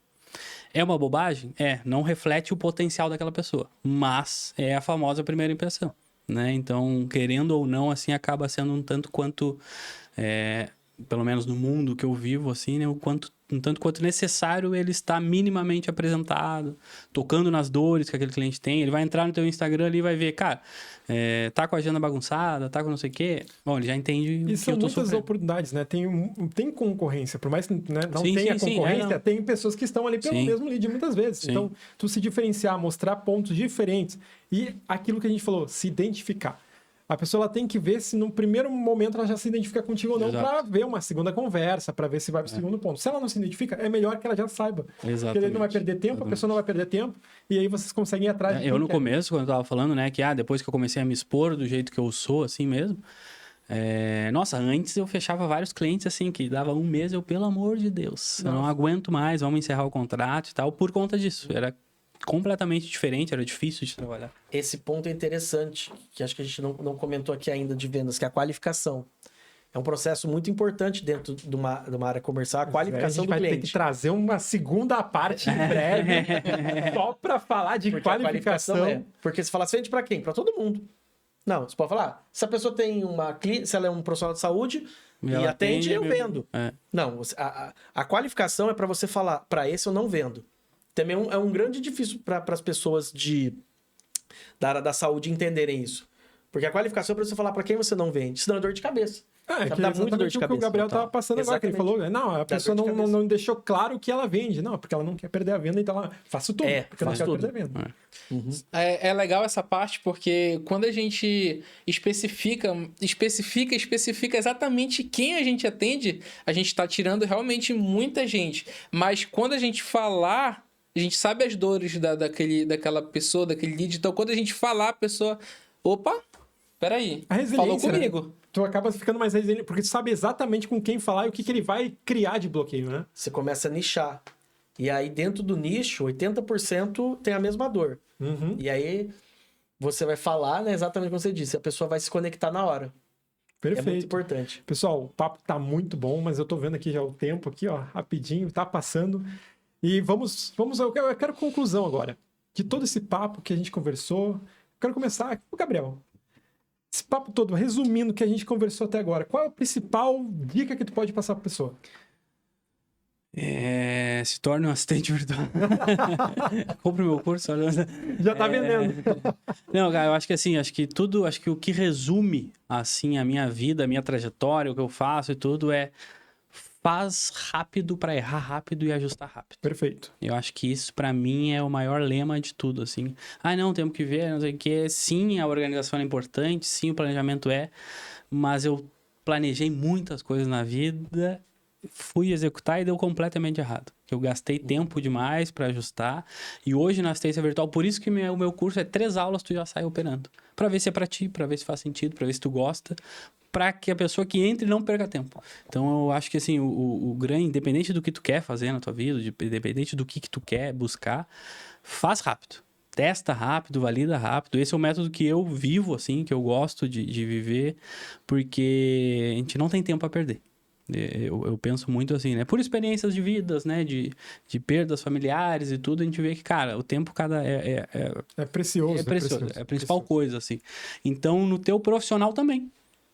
S3: É uma bobagem? Não reflete o potencial daquela pessoa, mas é a famosa primeira impressão, né? Então, querendo ou não, assim, acaba sendo um tanto quanto, pelo menos no mundo que eu vivo, assim, né? Um tanto quanto necessário ele estar minimamente apresentado, tocando nas dores que aquele cliente tem. Ele vai entrar no teu Instagram ali e vai ver, cara, tá com a agenda bagunçada, tá com não sei o quê. Bom, ele já entende
S1: e são muitas oportunidades, né? Tem concorrência, por mais que não tenha concorrência, tem pessoas que estão ali pelo mesmo lead muitas vezes. Então, tu se diferenciar, mostrar pontos diferentes e aquilo que a gente falou, se identificar. A pessoa ela tem que ver se no primeiro momento ela já se identifica contigo ou não, para ver uma segunda conversa, para ver se vai para o segundo ponto. Se ela não se identifica, é melhor que ela já saiba.
S3: Exatamente.
S1: Porque ele não vai perder tempo, a pessoa não vai perder tempo, e aí vocês conseguem ir atrás.
S3: Eu no começo, quando eu tava falando, né, que depois que eu comecei a me expor do jeito que eu sou, assim mesmo, nossa, antes eu fechava vários clientes assim, que dava um mês, pelo amor de Deus, eu não aguento mais, vamos encerrar o contrato e tal, por conta disso. Era completamente diferente, era difícil de trabalhar.
S2: Esse ponto é interessante, que acho que a gente não comentou aqui ainda de vendas, que é a qualificação. É um processo muito importante dentro de uma área comercial, a qualificação do
S1: A gente vai ter que
S2: cliente.
S1: trazer uma segunda parte em breve, só para falar de
S2: Porque a
S1: qualificação.
S2: porque se falar, você vende para quem? Para todo mundo. Não, você pode falar, se a pessoa tem se ela é um profissional de saúde e
S3: ela
S2: atende, eu
S3: tem,
S2: vendo.
S3: É.
S2: Não, a qualificação é para você falar, para esse eu não vendo. Também é um grande difícil para as pessoas da área da saúde entenderem isso. Porque a qualificação é para você falar para quem você não vende, senão é dor de cabeça.
S1: É
S2: Já
S1: que
S2: dá
S1: é
S2: muito dor
S1: exatamente
S2: de
S1: o que o
S2: cabeça,
S1: Gabriel
S2: total.
S1: estava passando agora, que ele
S2: Exatamente.
S1: falou, não, a
S2: Dá
S1: pessoa
S2: dor de cabeça.
S1: não deixou claro o que ela vende. Não, é porque ela não quer perder a venda, então ela faço tudo, porque eu não
S2: faz
S1: quero
S2: tudo.
S1: perder a venda.
S4: É legal essa parte porque quando a gente especifica exatamente quem a gente atende, a gente está tirando realmente muita gente. Mas quando a gente falar, a gente sabe as dores daquela pessoa, daquele lead. Então, quando a gente falar, a pessoa... Opa, peraí.
S1: A resiliência,
S4: Falou comigo.
S1: né? Tu acaba ficando mais resiliente, porque tu sabe exatamente com quem falar e o que ele vai criar de bloqueio, né?
S2: Você começa a nichar. E aí, dentro do nicho, 80% tem a mesma dor.
S1: Uhum.
S2: E aí, você vai falar, né, exatamente como você disse. A pessoa vai se conectar na hora. É muito
S1: Perfeito.
S2: importante.
S1: Pessoal, o papo tá muito bom, mas eu tô vendo aqui já o tempo aqui, ó, rapidinho, tá passando. E vamos, eu quero conclusão agora. De todo esse papo que a gente conversou, eu quero começar com o Gabriel. Esse papo todo, resumindo o que a gente conversou até agora, qual é a principal dica que tu pode passar pra pessoa?
S3: Se torne um assistente virtual. Compre meu curso.
S1: Já tá vendendo.
S3: Não, cara, eu acho que assim, acho que o que resume, assim, a minha vida, a minha trajetória, o que eu faço e tudo é faz rápido pra errar rápido e ajustar rápido.
S1: Perfeito.
S3: Eu acho que isso, pra mim, é o maior lema de tudo, assim. Não, temos que ver, não sei o quê. Sim, a organização é importante, sim, o planejamento mas eu planejei muitas coisas na vida, fui executar e deu completamente errado. Eu gastei tempo demais pra ajustar, e hoje na assistência virtual, por isso que o meu curso é 3 aulas, tu já sai operando. Pra ver se é pra ti, pra ver se faz sentido, pra ver se tu gosta, para que a pessoa que entre não perca tempo. Então, eu acho que, assim, o grande, independente do que tu quer fazer na tua vida, independente do que tu quer buscar, faz rápido. Testa rápido, valida rápido. Esse é o método que eu vivo, assim, que eu gosto de viver, porque a gente não tem tempo a perder. Eu penso muito assim, né? Por experiências de vidas, né? De perdas familiares e tudo, a gente vê que, cara, o tempo
S1: É precioso.
S3: é precioso. É a principal coisa, assim. Então, no teu profissional também.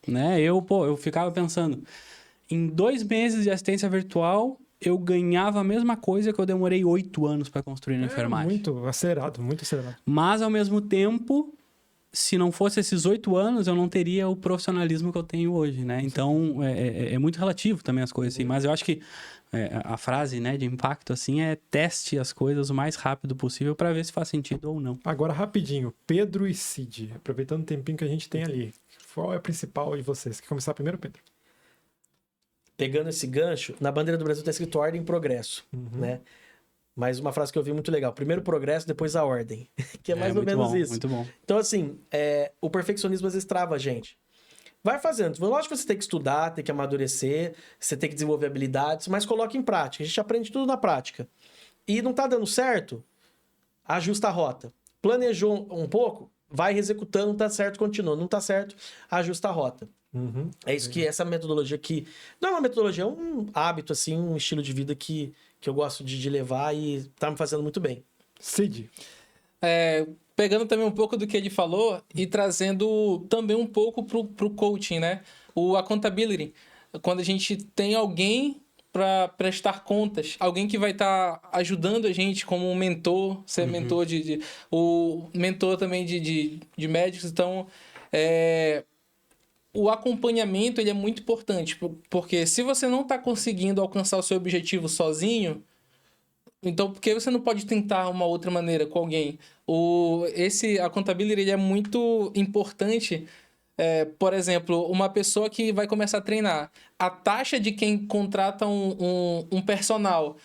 S3: Né? Eu ficava pensando, em 2 meses de assistência virtual, eu ganhava a mesma coisa que eu demorei 8 anos para construir na enfermagem.
S1: Muito acelerado, muito acelerado.
S3: Mas, ao mesmo tempo, se não fosse esses 8 anos, eu não teria o profissionalismo que eu tenho hoje, né? Então, é muito relativo também as coisas, assim. Mas eu acho que a frase, né, de impacto, assim, é teste as coisas o mais rápido possível para ver se faz sentido ou não.
S1: Agora, rapidinho, Pedro e Cid, aproveitando o tempinho que a gente tem ali, qual é a principal de vocês? Quer começar primeiro, Pedro?
S2: Pegando esse gancho, na bandeira do Brasil está escrito ordem e progresso, né? Mas uma frase que eu vi muito legal. Primeiro progresso, depois a ordem. Que é mais ou menos
S3: bom,
S2: isso.
S3: Muito bom.
S2: Então, assim, o perfeccionismo às vezes trava a gente. Vai fazendo. Lógico que você tem que estudar, tem que amadurecer, você tem que desenvolver habilidades, mas coloque em prática. A gente aprende tudo na prática. E não tá dando certo? Ajusta a rota. Planejou um pouco? Vai executando, tá certo, continua. Não tá certo, ajusta a rota. É isso que essa metodologia que... Não é uma metodologia, é um hábito, assim, um estilo de vida que eu gosto de levar e tá me fazendo muito bem.
S1: Cid.
S4: Pegando também um pouco do que ele falou e trazendo também um pouco pro coaching, né? O accountability. Quando a gente tem alguém para prestar contas, alguém que vai estar ajudando a gente como um mentor, ser mentor o mentor também de médicos. Então, o acompanhamento ele é muito importante, porque se você não está conseguindo alcançar o seu objetivo sozinho, então por que você não pode tentar uma outra maneira com alguém? Esse accountability ele é muito importante. Por exemplo, uma pessoa que vai começar a treinar, a taxa de quem contrata um personal,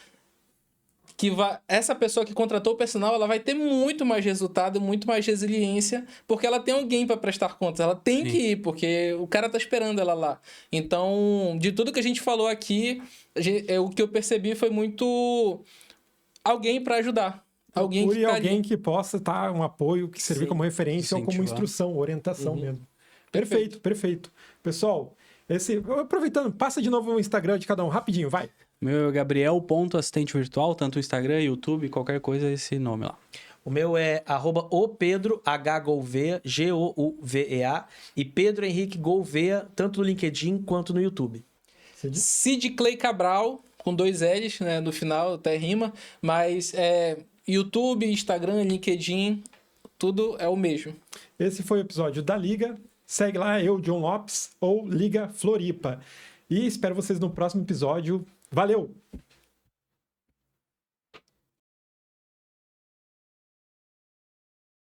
S4: essa pessoa que contratou o personal, ela vai ter muito mais resultado, muito mais resiliência, porque ela tem alguém para prestar contas, ela tem que ir, porque o cara tá esperando ela lá. Então, de tudo que a gente falou aqui, o que eu percebi foi muito alguém para ajudar. Alguém
S1: que possa estar um apoio, que servir como referência ou como instrução, orientação mesmo. Perfeito. Pessoal, Aproveitando, passa de novo o Instagram de cada um, rapidinho, vai.
S3: Meu é Gabriel.assistente virtual, tanto o Instagram, YouTube, qualquer coisa, esse nome lá.
S2: O meu é @opedro, H-Gouveia, G-O-U-V-E-A, e Pedro Henrique Gouveia, tanto no LinkedIn quanto no YouTube.
S4: Cid Clay Cabral, com 2 L's, né, no final, até rima, mas YouTube, Instagram, LinkedIn, tudo é o mesmo.
S1: Esse foi o episódio da Liga. Segue lá, eu, John Lopes, ou Liga Floripa. E espero vocês no próximo episódio. Valeu!